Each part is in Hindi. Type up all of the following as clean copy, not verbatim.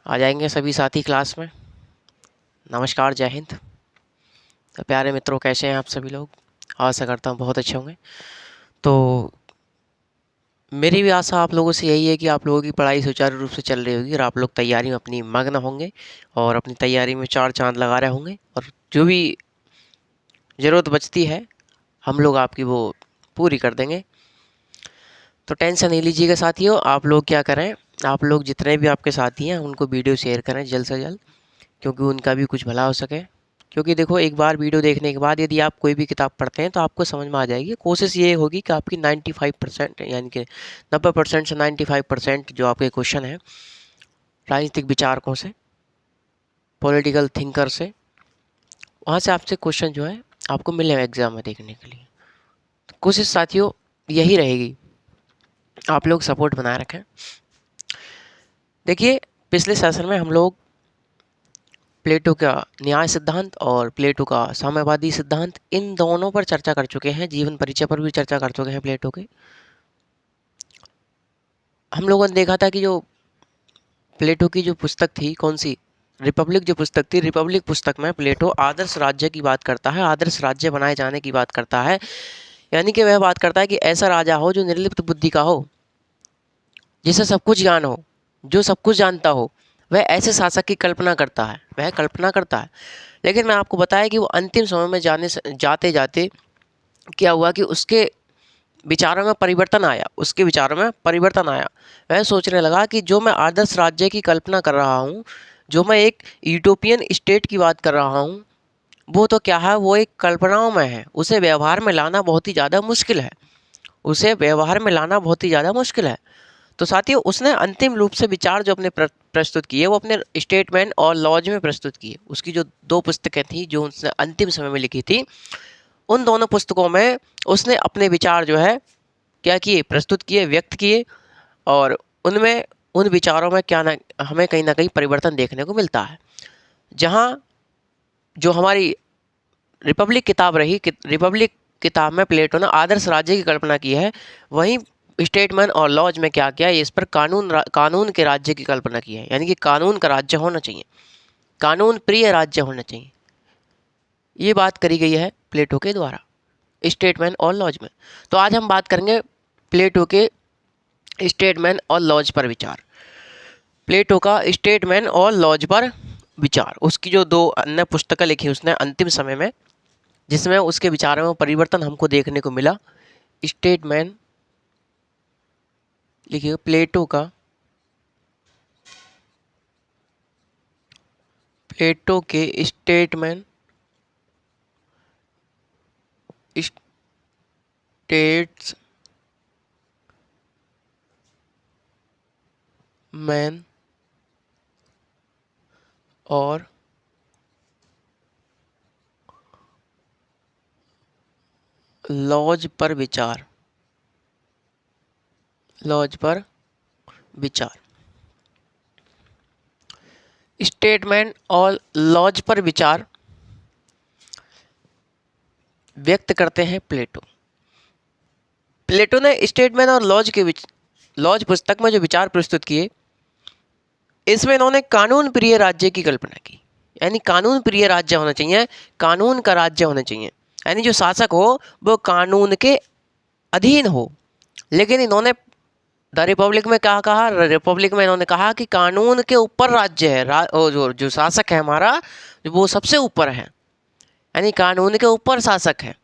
आ जाएंगे सभी साथी क्लास में। नमस्कार, जय हिंद। तो प्यारे मित्रों, कैसे हैं आप सभी लोग? आशा करता हूँ बहुत अच्छे होंगे। तो मेरी भी आशा आप लोगों से यही है कि आप लोगों की पढ़ाई सुचारू रूप से चल रही होगी और आप लोग तैयारी में अपनी मग्न होंगे और अपनी तैयारी में चार चांद लगा रहे होंगे, और जो भी ज़रूरत बचती है हम लोग आपकी वो पूरी कर देंगे। तो टेंशन नहीं लीजिएगा साथियों। आप लोग क्या करें, आप लोग जितने भी आपके साथी हैं उनको वीडियो शेयर करें जल्द से जल्द, क्योंकि उनका भी कुछ भला हो सके। क्योंकि देखो, एक बार वीडियो देखने के बाद यदि आप कोई भी किताब पढ़ते हैं तो आपको समझ में आ जाएगी। कोशिश ये होगी कि आपकी 95% यानी कि 90% से 95% जो आपके क्वेश्चन हैं राजनीतिक विचारकों से, पॉलिटिकल थिंकर से, वहाँ से आपसे क्वेश्चन जो है आपको मिले एग्जाम में देखने के लिए। तो कोशिश साथियों यही रहेगी, आप लोग सपोर्ट बनाए रखें। देखिए, पिछले सेशन में हम लोग प्लेटो का न्याय सिद्धांत और प्लेटो का साम्यवादी सिद्धांत, इन दोनों पर चर्चा कर चुके हैं। जीवन परिचय पर भी चर्चा कर चुके हैं प्लेटो के। हम लोगों ने देखा था कि जो प्लेटो की जो पुस्तक थी, कौन सी, रिपब्लिक जो पुस्तक थी, रिपब्लिक पुस्तक में प्लेटो आदर्श राज्य की बात करता है, आदर्श राज्य बनाए जाने की बात करता है। यानी कि वह बात करता है कि ऐसा राजा हो जो निर्लिप्त बुद्धि का हो, जिसे सब कुछ ज्ञान हो, जो सब कुछ जानता हो। वह ऐसे शासक की कल्पना करता है, वह कल्पना करता है। लेकिन मैं आपको बताया कि वो अंतिम समय में जाते जाते क्या हुआ कि उसके विचारों में परिवर्तन आया, उसके विचारों में परिवर्तन आया। वह सोचने लगा कि जो मैं आदर्श राज्य की कल्पना कर रहा हूँ, जो मैं एक यूटोपियन स्टेट की बात कर रहा हूँ, वो तो क्या है, वो एक कल्पनाओं में है। उसे व्यवहार में लाना बहुत ही ज़्यादा मुश्किल है, उसे व्यवहार में लाना बहुत ही ज़्यादा मुश्किल है। तो साथियों, उसने अंतिम रूप से विचार जो अपने प्रस्तुत किए वो अपने स्टेटमेंट और लॉज में प्रस्तुत किए। उसकी जो दो पुस्तकें थी जो उसने अंतिम समय में लिखी थी, उन दोनों पुस्तकों में उसने अपने विचार जो है क्या किए, प्रस्तुत किए, व्यक्त किए। और उनमें, उन विचारों में क्या ना, हमें कहीं ना कहीं परिवर्तन देखने को मिलता है। जहाँ जो हमारी रिपब्लिक किताब रही, रिपब्लिक किताब में प्लेटो ने आदर्श राज्य की कल्पना की है, वहीं स्टेटमेंट और लॉज में क्या किया, इस पर कानून के राज्य की कल्पना की है। यानी कि कानून का राज्य होना चाहिए, कानून प्रिय राज्य होना चाहिए, ये बात करी गई है प्लेटो के द्वारा स्टेटमेंट और लॉज में। तो आज हम बात करेंगे प्लेटो के स्टेटमेंट और लॉज पर विचार। प्लेटो का स्टेटमेंट और लॉज पर विचार, उसकी जो दो अन्य पुस्तकें लिखी उसने अंतिम समय में, जिसमें उसके विचारों में परिवर्तन हमको देखने को मिला। स्टेटमेंट लिखिए, प्लेटो का, प्लेटो के स्टेटमेंट, स्टेट्समैन और लॉज पर विचार, लॉज पर विचार। स्टेटमेंट और लॉज पर विचार व्यक्त करते हैं प्लेटो। प्लेटो ने स्टेटमेंट और लॉज पुस्तक में जो विचार प्रस्तुत किए, इसमें इन्होंने कानून प्रिय राज्य की कल्पना की। यानी कानून प्रिय राज्य होना चाहिए, कानून का राज्य होना चाहिए, यानी जो शासक हो वो कानून के अधीन हो। लेकिन इन्होंने द रिपब्लिक में क्या कहा, रिपब्लिक में इन्होंने कहा कि कानून के ऊपर राज्य है, जो शासक है हमारा, वो सबसे ऊपर है। यानी कानून के ऊपर शासक है,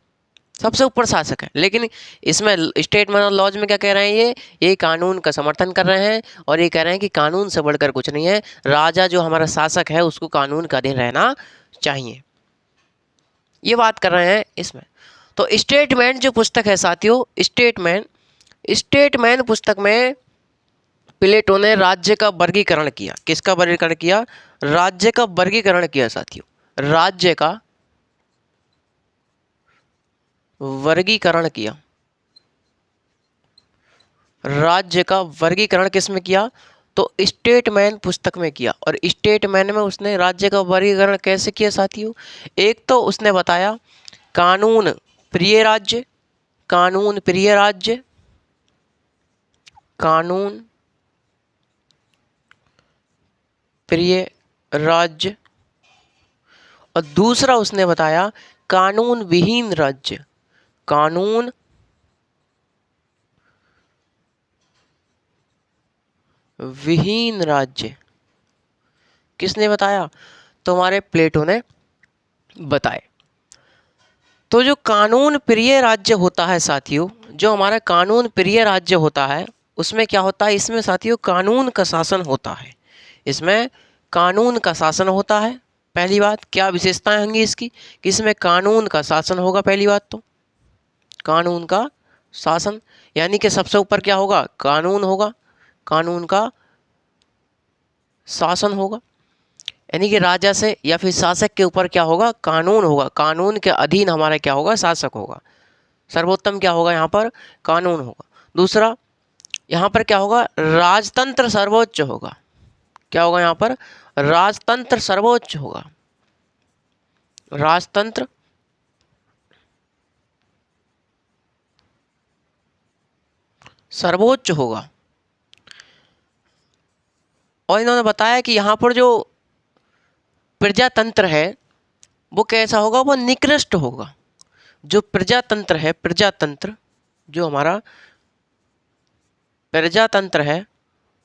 सबसे ऊपर शासक है। लेकिन इसमें स्टेटमेंट और लॉज में क्या कह रहे हैं, ये कानून का समर्थन कर रहे हैं और ये कह रहे हैं कि कानून से बढ़कर कुछ नहीं है, राजा जो हमारा शासक है उसको कानून का अधीन रहना चाहिए, ये बात कर रहे हैं इसमें। तो स्टेटमेंट जो पुस्तक है साथियों, स्टेटमेंट पुस्तक में प्लेटो ने राज्य का वर्गीकरण किया। किसका वर्गीकरण किया? राज्य का वर्गीकरण किया साथियों, राज्य का वर्गीकरण किया। राज्य का वर्गीकरण किस में किया? तो स्टेटमेंट पुस्तक में किया। और स्टेटमेंट में उसने राज्य का वर्गीकरण कैसे किया साथियों? एक तो उसने बताया कानून प्रिय राज्य, कानून प्रिय राज्य, कानून प्रिय राज्य, और दूसरा उसने बताया कानून विहीन राज्य। कानून विहीन राज्य किसने बताया? तो हमारे प्लेटो ने बताए। तो जो कानून प्रिय राज्य होता है साथियों, जो हमारा कानून प्रिय राज्य होता है उसमें क्या होता है? इसमें साथियों कानून का शासन होता है। इसमें कानून का शासन होता है। पहली बात क्या विशेषताएं होंगी इसकी कि इसमें कानून का शासन होगा। पहली बात तो कानून का शासन, यानी कि सबसे ऊपर क्या होगा? कानून होगा, कानून का शासन होगा, यानी कि राजा से या फिर शासक के ऊपर क्या होगा? कानून होगा। कानून के अधीन हमारा क्या होगा? शासक होगा। सर्वोत्तम क्या होगा? यहाँ पर कानून होगा। दूसरा यहाँ पर क्या होगा? राजतंत्र सर्वोच्च होगा। क्या होगा यहाँ पर? राजतंत्र सर्वोच्च होगा। राजतंत्र सर्वोच्च होगा। और इन्होंने बताया कि यहाँ पर जो प्रजातंत्र है वो कैसा होगा? वो निकृष्ट होगा। जो प्रजातंत्र है, प्रजातंत्र जो हमारा प्रजातंत्र है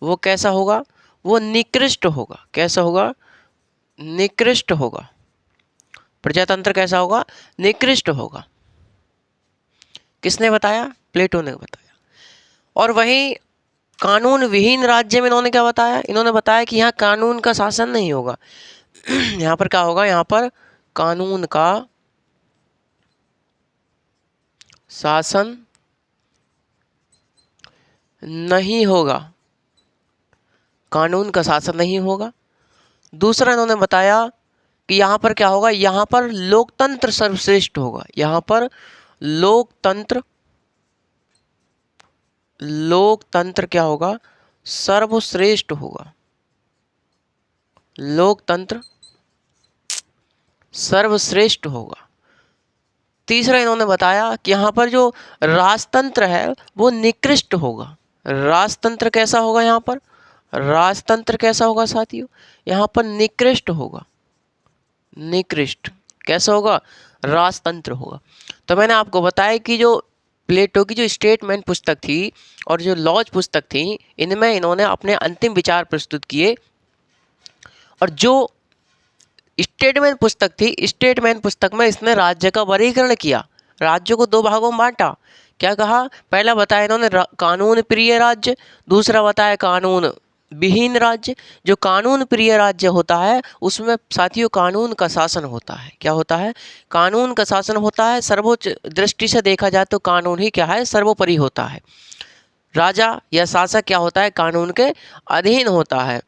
वो कैसा होगा? वो निकृष्ट होगा। कैसा होगा? निकृष्ट होगा। प्रजातंत्र कैसा होगा? निकृष्ट होगा। किसने बताया? प्लेटो ने बताया। और वहीं कानून विहीन राज्य में इन्होंने क्या बताया? इन्होंने बताया कि यहाँ कानून का शासन नहीं होगा। यहाँ पर क्या होगा? यहाँ पर कानून का शासन नहीं होगा। कानून का शासन नहीं होगा। दूसरा इन्होंने बताया कि यहाँ पर क्या होगा? यहाँ पर लोकतंत्र सर्वश्रेष्ठ होगा। यहाँ पर लोकतंत्र, लोकतंत्र क्या होगा? सर्वश्रेष्ठ होगा। लोकतंत्र सर्वश्रेष्ठ होगा। तीसरा इन्होंने बताया कि यहाँ पर जो राजतंत्र है वो निकृष्ट होगा। राजतंत्र कैसा होगा? यहाँ पर राजतंत्र कैसा होगा साथियों? यहाँ पर निकृष्ट होगा। निकृष्ट कैसा होगा? राजतंत्र होगा। तो मैंने आपको बताया कि जो प्लेटो की जो स्टेटमेंट पुस्तक थी और जो लॉज पुस्तक थी, इनमें इन्होंने अपने अंतिम विचार प्रस्तुत किए। और जो स्टेटमेंट पुस्तक थी, स्टेटमेंट पुस्तक में इसने राज्य का वर्गीकरण किया। राज्य को दो भागों में बांटा। क्या कहा? पहला बताया इन्होंने कानून प्रिय राज्य, दूसरा बताया कानून विहीन राज्य। जो कानून प्रिय राज्य होता है उसमें साथियों कानून का शासन होता है। क्या होता है? कानून का शासन होता है। सर्वोच्च दृष्टि से देखा जाए तो कानून ही क्या है? सर्वोपरि होता है। राजा या शासक क्या होता है? कानून के अधीन होता है।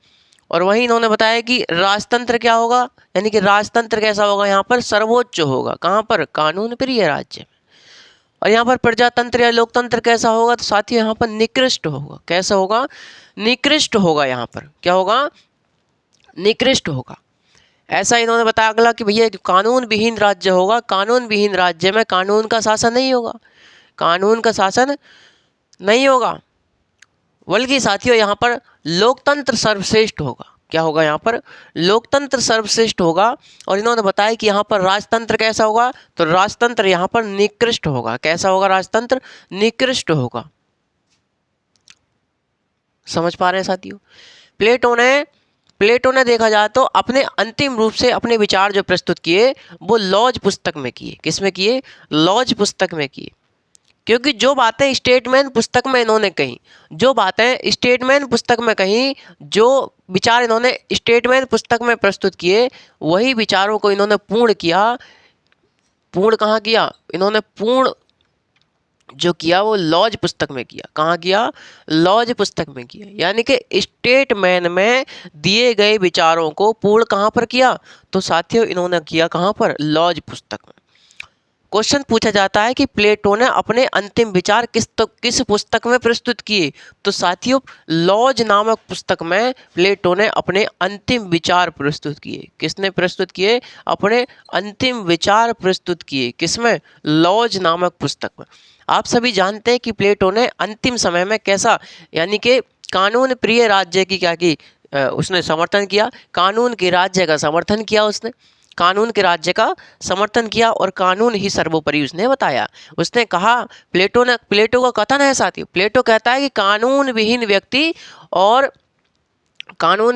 और वहीं इन्होंने बताया कि राजतंत्र क्या होगा? यानी कि राजतंत्र कैसा होगा? यहाँ पर सर्वोच्च होगा। कहाँ पर? कानून प्रिय राज्य। और यहाँ पर प्रजातंत्र या लोकतंत्र कैसा होगा? तो साथियों यहाँ पर निकृष्ट होगा। कैसा होगा? निकृष्ट होगा। यहाँ पर क्या होगा? निकृष्ट होगा। ऐसा इन्होंने बताया अगला कि भैया कानून विहीन राज्य होगा। कानून विहीन राज्य में कानून का शासन नहीं होगा। कानून का शासन नहीं होगा, बल्कि साथियों यहाँ पर लोकतंत्र सर्वश्रेष्ठ होगा। क्या होगा? यहाँ पर लोकतंत्र सर्वश्रेष्ठ होगा। और इन्होंने बताया कि यहाँ पर राजतंत्र कैसा होगा? तो राजतंत्र यहाँ पर निकृष्ट होगा। कैसा होगा? राजतंत्र निकृष्ट होगा। समझ पा रहे हैं साथियों? प्लेटो ने देखा जाए तो अपने अंतिम रूप से अपने विचार जो प्रस्तुत किए वो लॉज पुस्तक में किए। किस में किए? लॉज पुस्तक में किए। क्योंकि जो बातें स्टेटमेंट पुस्तक में इन्होंने कही, जो बातें स्टेटमेंट पुस्तक में कही, जो विचार इन्होंने स्टेटमेंट पुस्तक में प्रस्तुत किए, वही विचारों को इन्होंने पूर्ण किया। पूर्ण कहाँ किया? इन्होंने पूर्ण जो किया वो लॉज पुस्तक में किया। कहाँ किया? लॉज पुस्तक में किया। यानी कि स्टेटमेंट में दिए गए विचारों को पूर्ण कहाँ पर किया? तो साथियों इन्होंने किया कहाँ पर? लॉज पुस्तक में। क्वेश्चन पूछा जाता है कि प्लेटो ने अपने अंतिम विचार किस पुस्तक में प्रस्तुत किए? तो साथियों लॉज नामक पुस्तक में प्लेटो ने अपने अंतिम विचार प्रस्तुत किए। किसने प्रस्तुत किए? अपने अंतिम विचार प्रस्तुत किए। किसमें? लॉज नामक पुस्तक में। आप सभी जानते हैं कि प्लेटो ने अंतिम समय में कैसा, यानी कि कानून प्रिय राज्य की क्या की उसने समर्थन किया, कानून के राज्य का समर्थन किया, उसने कानून के राज्य का समर्थन किया और कानून ही सर्वोपरि उसने बताया। उसने कहा, प्लेटो का कथन है साथियों, प्लेटो कहता है कि कानून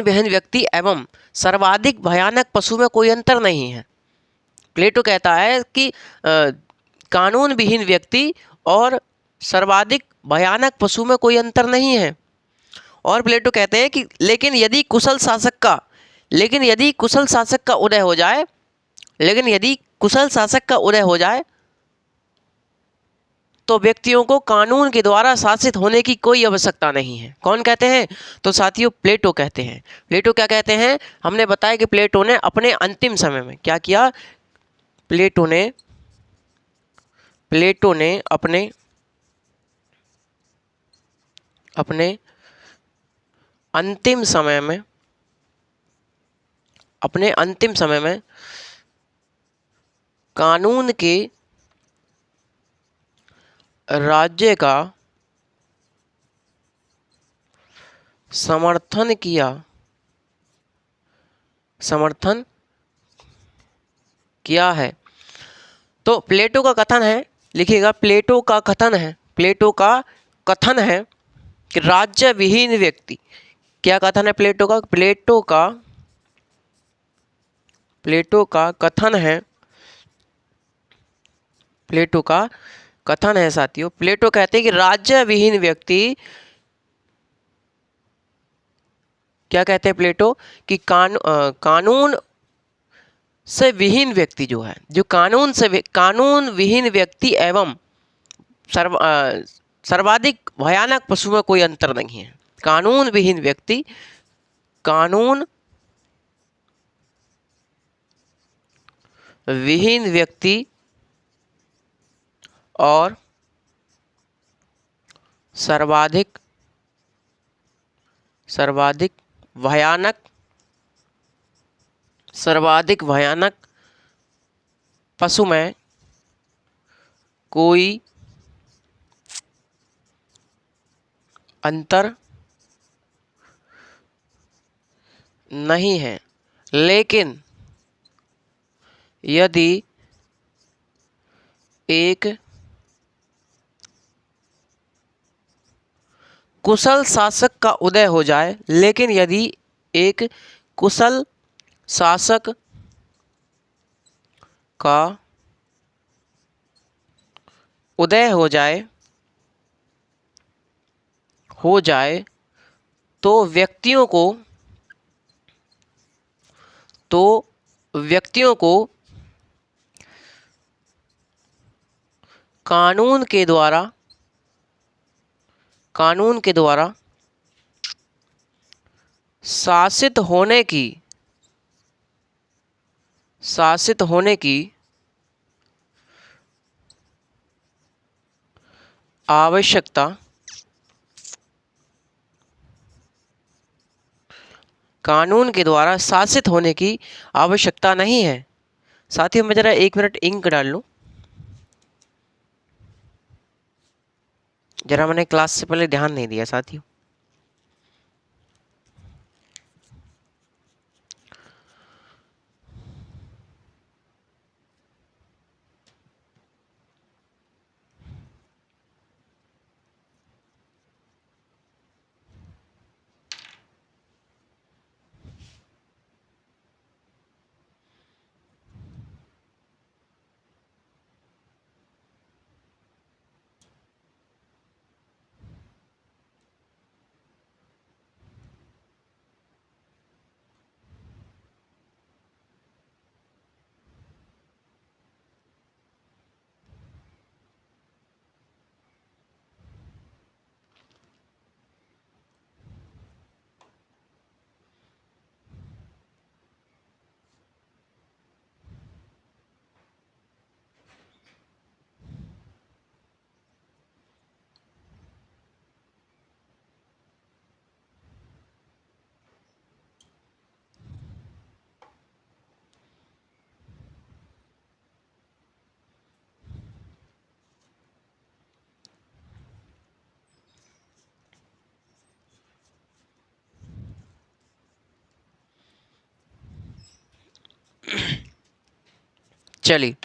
विहीन व्यक्ति एवं सर्वाधिक भयानक पशु में कोई अंतर नहीं है। प्लेटो कहता है कि कानून विहीन व्यक्ति और सर्वाधिक भयानक पशु में कोई अंतर नहीं है। और प्लेटो कहते हैं कि लेकिन यदि कुशल शासक का उदय हो जाए तो व्यक्तियों को कानून के द्वारा शासित होने की कोई आवश्यकता नहीं है। कौन कहते हैं? तो साथियों प्लेटो कहते हैं। प्लेटो क्या कहते हैं? हमने बताया कि प्लेटो ने अपने अंतिम समय में क्या किया? प्लेटो ने अपने अंतिम समय में कानून के राज्य का समर्थन किया है। तो प्लेटो का कथन है, लिखिएगा, प्लेटो का कथन है कि राज्य विहीन व्यक्ति, क्या कथन है प्लेटो का? प्लेटो का कथन है साथियों। प्लेटो कहते हैं कि राज्य विहीन व्यक्ति, क्या कहते हैं प्लेटो? कि कानून से विहीन व्यक्ति जो है, जो कानून विहीन व्यक्ति एवं सर्वाधिक भयानक पशु में कोई अंतर नहीं है। कानून विहीन व्यक्ति और सर्वाधिक भयानक पशु में कोई अंतर नहीं है। लेकिन यदि एक कुशल शासक का उदय हो जाए, तो व्यक्तियों को कानून के द्वारा शासित होने की आवश्यकता नहीं है। साथियों मैं जरा 1 मिनट इंक डाल लूं, जरा मैंने क्लास से पहले ध्यान नहीं दिया साथियों। चलिए,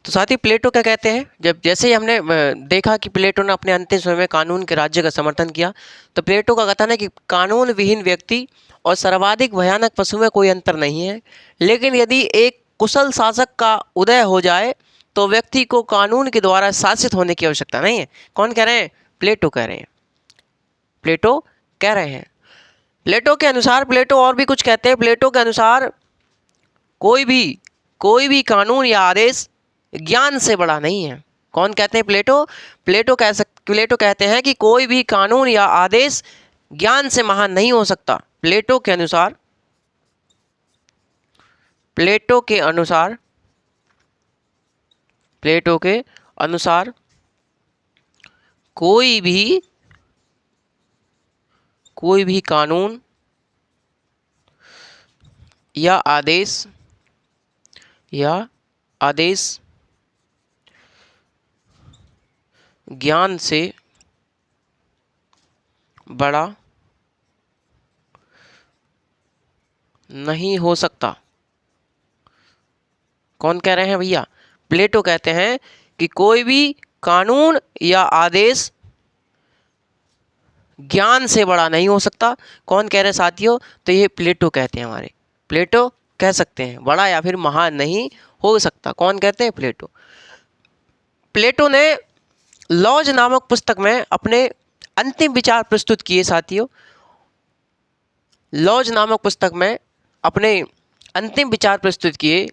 तो साथी प्लेटो क्या कहते हैं, जब जैसे ही हमने देखा कि प्लेटो ने अपने अंतिम समय में कानून के राज्य का समर्थन किया, तो प्लेटो का कथन है कि कानून विहीन व्यक्ति और सर्वाधिक भयानक पशु में कोई अंतर नहीं है, लेकिन यदि एक कुशल शासक का उदय हो जाए तो व्यक्ति को कानून के द्वारा शासित होने की आवश्यकता नहीं है। कौन कह रहे हैं? प्लेटो कह रहे हैं। प्लेटो कह रहे हैं। प्लेटो के अनुसार, प्लेटो और भी कुछ कहते हैं, प्लेटो के अनुसार कोई भी कानून या आदेश ज्ञान से बड़ा नहीं है। कौन कहते हैं? प्लेटो। प्लेटो कहते हैं कि कोई भी कानून या आदेश ज्ञान से महान नहीं हो सकता। प्लेटो के अनुसार, प्लेटो के अनुसार, प्लेटो के अनुसार कोई भी कानून या आदेश ज्ञान से बड़ा नहीं हो सकता। कौन कह रहे हैं भैया? प्लेटो कहते हैं कि कोई भी कानून या आदेश ज्ञान से बड़ा नहीं हो सकता। कौन कह रहे हैं साथियों? तो ये प्लेटो कहते हैं हमारे। प्लेटो कह सकते हैं बड़ा या फिर महान नहीं हो सकता। कौन कहते हैं? प्लेटो। प्लेटो ने लॉज नामक पुस्तक में अपने अंतिम विचार प्रस्तुत किए साथियों। लॉज नामक पुस्तक में अपने अंतिम विचार प्रस्तुत किए,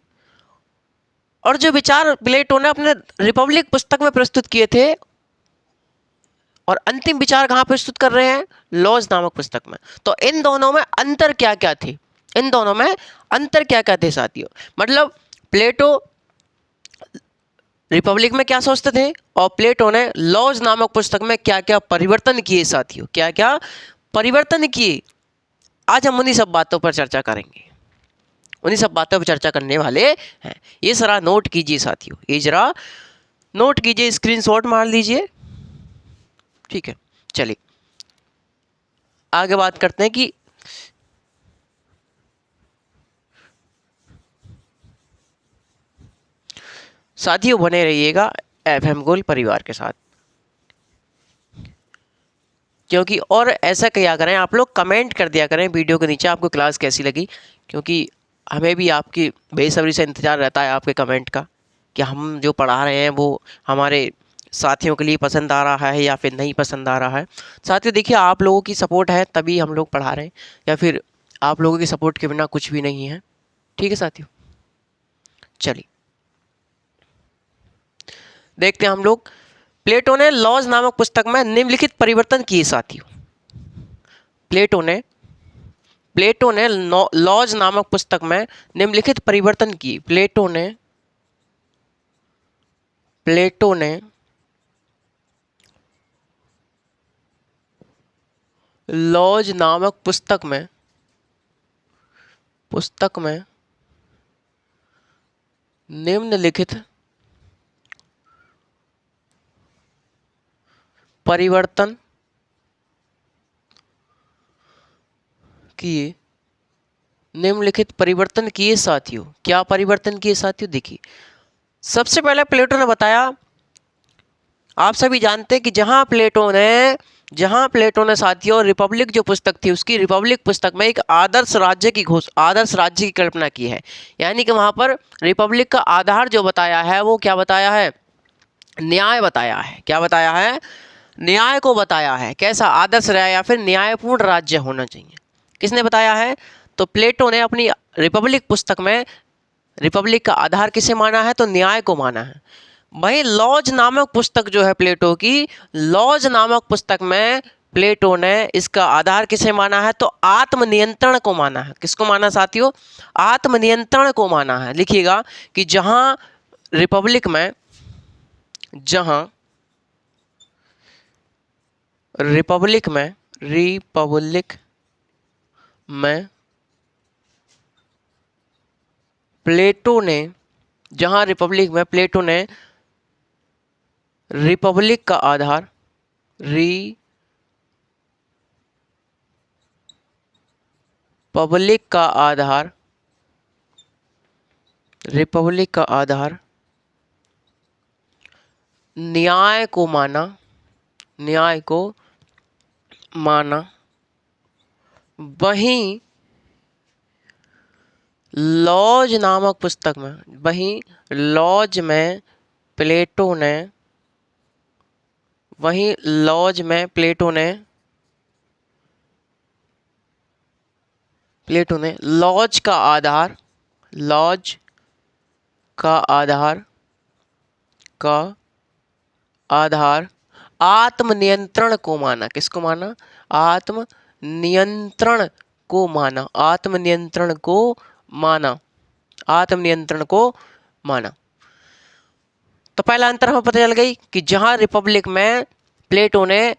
और जो विचार प्लेटो ने अपने रिपब्लिक पुस्तक में प्रस्तुत किए थे, और अंतिम विचार कहाँ प्रस्तुत कर रहे हैं? लॉज नामक पुस्तक में। तो इन दोनों में अंतर क्या क्या थे? इन दोनों में अंतर क्या क्या थे साथियों? मतलब प्लेटो रिपब्लिक में क्या सोचते थे, और प्लेटो ने लॉज नामक पुस्तक में क्या क्या परिवर्तन किए साथियों, क्या क्या परिवर्तन किए। आज हम उन्हीं सब बातों पर चर्चा करेंगे, उन्हीं सब बातों पर चर्चा करने वाले हैं। ये जरा नोट कीजिए साथियों, ये जरा नोट कीजिए, स्क्रीनशॉट मार लीजिए। ठीक है, चलिए आगे बात करते हैं कि साथियों बने रहिएगा एफएम गोल्ड परिवार के साथ, क्योंकि और ऐसा किया करें, आप लोग कमेंट कर दिया करें वीडियो के नीचे आपको क्लास कैसी लगी, क्योंकि हमें भी आपकी बेसब्री से इंतज़ार रहता है आपके कमेंट का, कि हम जो पढ़ा रहे हैं वो हमारे साथियों के लिए पसंद आ रहा है या फिर नहीं पसंद आ रहा है। साथियों देखिए, आप लोगों की सपोर्ट है तभी हम लोग पढ़ा रहे हैं, या फिर आप लोगों की सपोर्ट के बिना कुछ भी नहीं है। ठीक है साथियों, चलिए देखते हैं हम लोग। प्लेटो ने लॉज नामक पुस्तक में निम्नलिखित परिवर्तन किए साथियों। प्लेटो ने लॉज नामक पुस्तक में निम्नलिखित परिवर्तन किए। प्लेटो ने लॉज नामक पुस्तक में निम्नलिखित परिवर्तन किए। निम्नलिखित परिवर्तन किए साथियों। क्या परिवर्तन किए साथियों? देखिए, सबसे पहले प्लेटो ने बताया, आप सभी जानते हैं कि जहां प्लेटो ने साथियों रिपब्लिक जो पुस्तक थी, उसकी रिपब्लिक पुस्तक में एक आदर्श राज्य की कल्पना की है। यानी कि वहां पर रिपब्लिक का आधार जो बताया है वो क्या बताया है? न्याय बताया है। क्या बताया है? न्याय को बताया है। कैसा आदर्श न्याय या फिर न्यायपूर्ण राज्य होना चाहिए, किसने बताया है? तो प्लेटो ने अपनी रिपब्लिक पुस्तक में रिपब्लिक का आधार किसे माना है? तो न्याय को माना है। वहीं लॉज नामक पुस्तक जो है प्लेटो की, लॉज नामक पुस्तक में प्लेटो ने इसका आधार किसे माना है? तो आत्मनियंत्रण को माना है। किसको माना साथियों? आत्मनियंत्रण को माना है। लिखिएगा कि जहां रिपब्लिक में प्लेटो ने रिपब्लिक का आधार रिपब्लिक का आधार न्याय को माना, न्याय को माना। वहीं लॉज नामक पुस्तक में, वहीं लॉज में प्लेटो ने, वहीं लॉज में प्लेटो ने लॉज का आधार, लॉज का आधार आत्मनियंत्रण को माना। किसको माना? आत्मनियंत्रण को माना, आत्मनियंत्रण को माना, आत्मनियंत्रण को माना। तो पहला अंतर हमें पता चल गई कि जहां रिपब्लिक में प्लेटो ने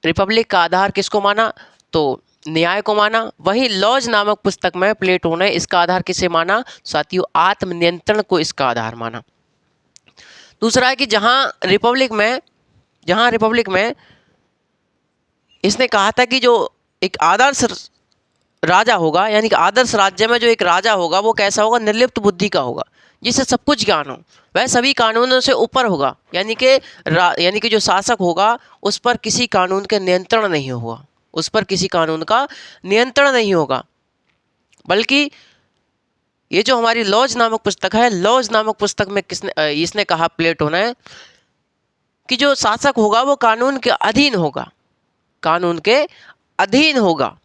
रिपब्लिक का आधार किसको माना? तो न्याय को माना। वहीं लॉज नामक पुस्तक में प्लेटो ने इसका आधार किसे माना? साथियों, आत्मनियंत्रण को इसका आधार माना। दूसरा है कि जहां रिपब्लिक में इसने कहा था कि जो एक आदर्श राजा होगा, यानी कि आदर्श राज्य में जो एक राजा होगा वो कैसा होगा? निर्लिप्त बुद्धि का होगा, जिसे सब कुछ ज्ञान हो, वह सभी कानूनों से ऊपर होगा। यानी कि जो शासक होगा उस पर किसी कानून के नियंत्रण नहीं होगा, उस पर किसी कानून का नियंत्रण नहीं होगा। बल्कि ये जो हमारी लॉज नामक पुस्तक है, लॉज नामक पुस्तक में इसने कहा प्लेटो ने कि जो शासक होगा वो कानून के अधीन होगा, कानून के अधीन होगा।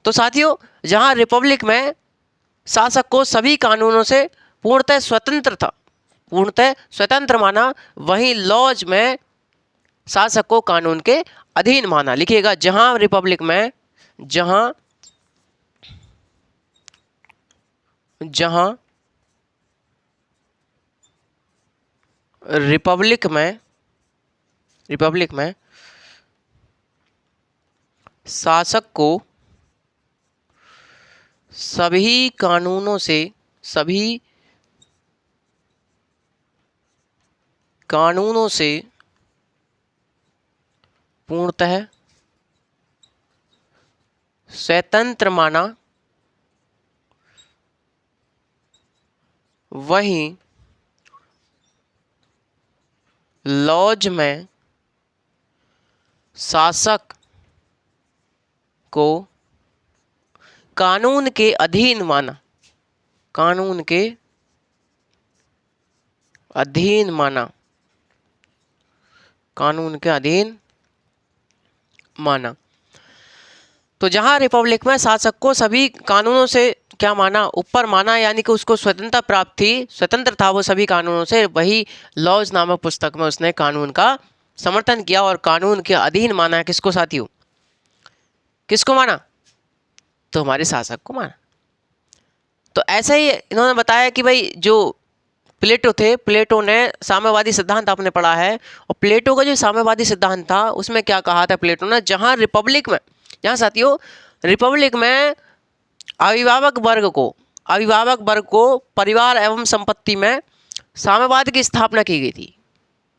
तो साथियों, जहां रिपब्लिक में शासक को सभी कानूनों से पूर्णतः स्वतंत्र माना, वहीं लॉज में शासक को कानून के अधीन माना। लिखिएगा, जहां रिपब्लिक में शासक को सभी कानूनों से पूर्णतः स्वतंत्र माना, वहीं लॉज में शासक को कानून के अधीन माना, कानून के अधीन माना। तो जहां रिपब्लिक में शासक को सभी कानूनों से क्या माना? ऊपर माना, यानी कि उसको स्वतंत्रता प्राप्त थी, स्वतंत्र था वो सभी कानूनों से। वही लॉज नामक पुस्तक में उसने कानून का समर्थन किया और कानून के अधीन माना है। किसको साथियों? किसको माना? तो हमारे शासक को माना। तो ऐसे ही इन्होंने बताया कि भाई जो प्लेटो थे, प्लेटो ने साम्यवादी सिद्धांत आपने पढ़ा है, और प्लेटो का जो साम्यवादी सिद्धांत था उसमें क्या कहा था प्लेटो ने? जहां साथियों रिपब्लिक में अभिभावक वर्ग को परिवार एवं संपत्ति में साम्यवाद की स्थापना की गई थी।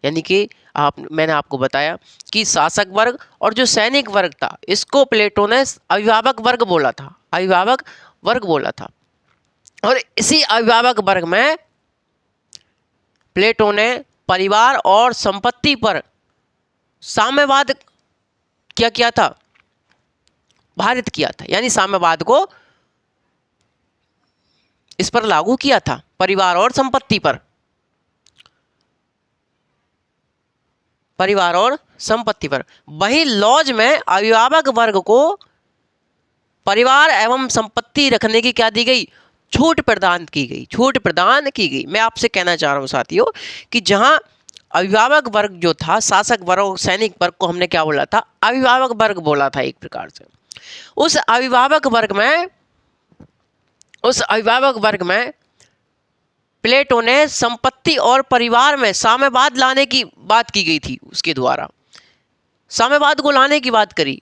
यानी कि मैंने आपको बताया कि शासक वर्ग और जो सैनिक वर्ग था, इसको प्लेटो ने अभिभावक वर्ग बोला था। और इसी अभिभावक वर्ग में प्लेटो ने परिवार और संपत्ति पर साम्यवाद क्या किया था? भारित किया था। यानी साम्यवाद को इस पर लागू किया था, परिवार और संपत्ति पर, वहीं लॉज में अभिभावक वर्ग को परिवार एवं संपत्ति रखने की क्या दी गई? छूट प्रदान की गई। मैं आपसे कहना चाह रहा हूं साथियों कि जहां अभिभावक वर्ग जो था, शासक वर्ग और सैनिक वर्ग को हमने क्या बोला था? अभिभावक वर्ग बोला था एक प्रकार से। उस अभिभावक वर्ग में प्लेटो ने संपत्ति और परिवार में साम्यवाद लाने की बात की गई थी। उसके द्वारा साम्यवाद को लाने की बात करी,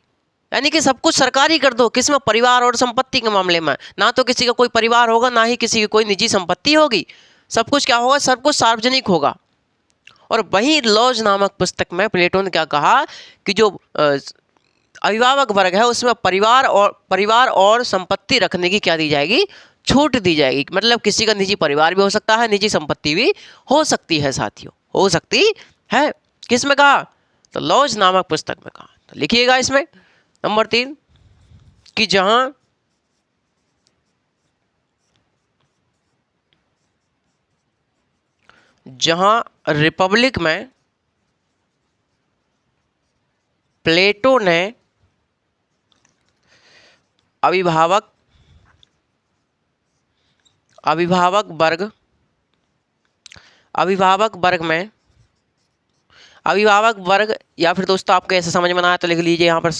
यानी कि सब कुछ सरकारी कर दो। किसमें? परिवार और संपत्ति के मामले में। ना तो किसी का कोई परिवार होगा, ना ही किसी की कोई निजी संपत्ति होगी। सब कुछ क्या होगा? सब कुछ सार्वजनिक होगा। और वहीं लॉज नामक पुस्तक में प्लेटो ने क्या कहा कि जो अभिभावक वर्ग है उसमें परिवार और संपत्ति रखने की क्या दी जाएगी? छूट दी जाएगी। मतलब किसी का निजी परिवार भी हो सकता है, निजी संपत्ति भी हो सकती है साथियों, हो सकती है। किस में कहा? तो लॉज नामक पुस्तक में कहा। तो लिखिएगा इसमें नंबर 3 कि जहां रिपब्लिक में प्लेटो ने अभिभावक वर्ग या फिर दोस्तों आपको ऐसे समझ में ना आया तो लिख लीजिए यहाँ पर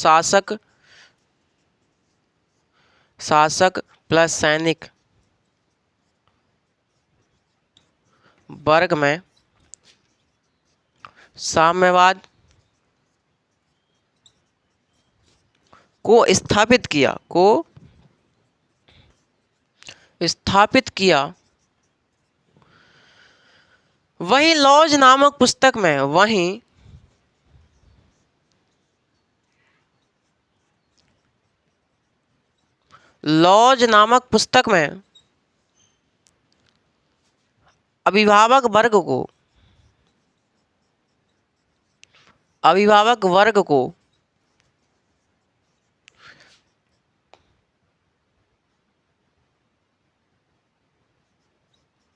शासक प्लस सैनिक वर्ग में साम्यवाद को स्थापित किया। वही लॉज नामक पुस्तक में अभिभावक वर्ग को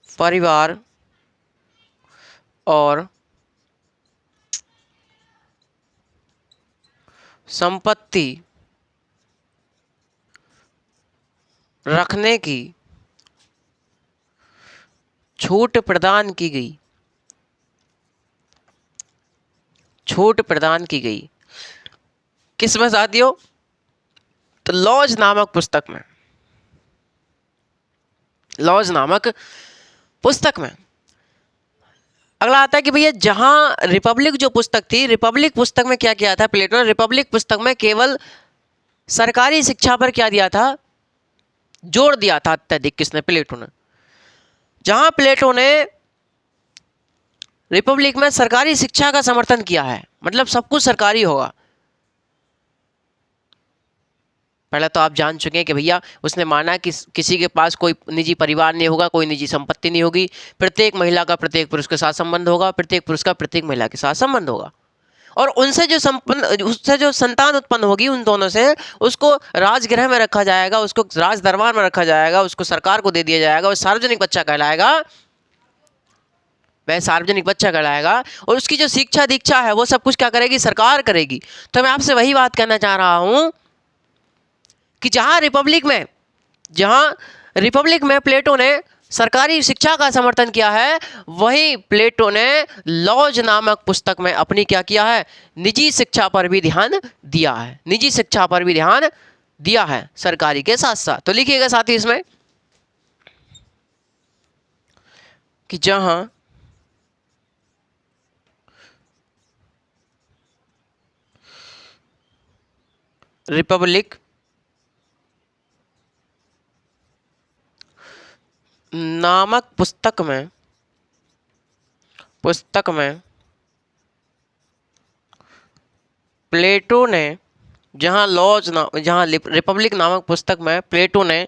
परिवार और संपत्ति रखने की छूट प्रदान की गई। किस में साथियों? तो लॉज नामक पुस्तक में। अगला आता है कि भैया जहां रिपब्लिक जो पुस्तक थी, रिपब्लिक पुस्तक में क्या किया था प्लेटो ने? रिपब्लिक पुस्तक में केवल सरकारी शिक्षा पर क्या दिया था? जोर दिया था अत्यधिक। किसने? प्लेटो ने। जहां प्लेटो ने रिपब्लिक में सरकारी शिक्षा का समर्थन किया है, मतलब सब कुछ सरकारी होगा। पहले तो आप जान चुके हैं कि भैया उसने माना कि किसी के पास कोई निजी परिवार नहीं होगा, कोई निजी संपत्ति नहीं होगी, प्रत्येक महिला का प्रत्येक पुरुष के साथ संबंध होगा, प्रत्येक पुरुष का प्रत्येक महिला के साथ संबंध होगा, और उससे जो संतान उत्पन्न होगी उन दोनों से, उसको राजगृह में रखा जाएगा, उसको राज दरबार में रखा जाएगा, उसको सरकार को दे दिया जाएगा, वो सार्वजनिक बच्चा कहलाएगा, और उसकी जो शिक्षा दीक्षा है वो सब कुछ क्या करेगी? सरकार करेगी। तो मैं आपसे वही बात कहना चाह रहा हूं कि जहां रिपब्लिक में प्लेटो ने सरकारी शिक्षा का समर्थन किया है, वहीं प्लेटो ने लॉज नामक पुस्तक में अपनी क्या किया है? निजी शिक्षा पर भी ध्यान दिया है, सरकारी के साथ साथ। तो लिखिएगा साथ ही इसमें कि जहां रिपब्लिक नामक पुस्तक में प्लेटो ने जहां रिपब्लिक नामक पुस्तक में प्लेटो ने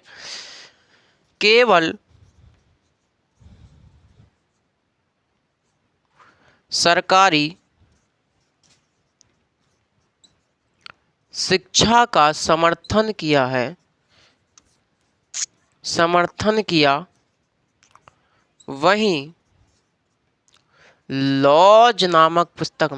केवल सरकारी शिक्षा का समर्थन किया, वहीं लॉज नामक पुस्तक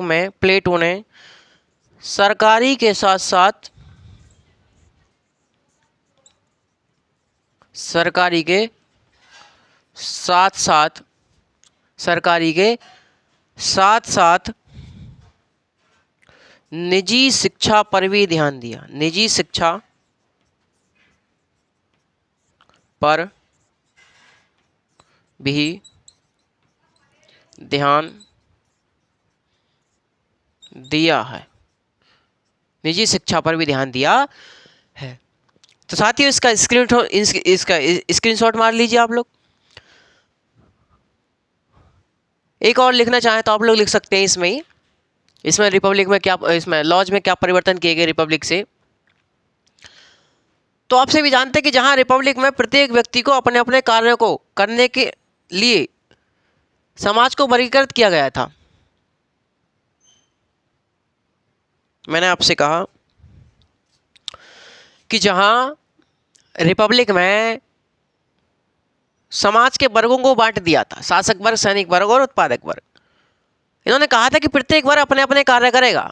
में प्लेटो ने सरकारी के साथ साथ निजी शिक्षा पर भी ध्यान दिया है। तो साथियों इसका स्क्रीनशॉट मार लीजिए आप लोग। एक और लिखना चाहें तो आप लोग लिख सकते हैं इसमें ही, इसमें रिपब्लिक में क्या, इसमें लॉज में क्या परिवर्तन किए गए रिपब्लिक से। तो आपसे भी जानते हैं कि जहां रिपब्लिक में प्रत्येक व्यक्ति को अपने अपने कार्यों को करने के लिए समाज को वर्गीकृत किया गया था। मैंने आपसे कहा कि जहां रिपब्लिक में समाज के वर्गों को बांट दिया था, शासक वर्ग, सैनिक वर्ग और उत्पादक वर्ग। इन्होंने कहा था कि प्रत्येक वर्ग अपने अपने कार्य करेगा।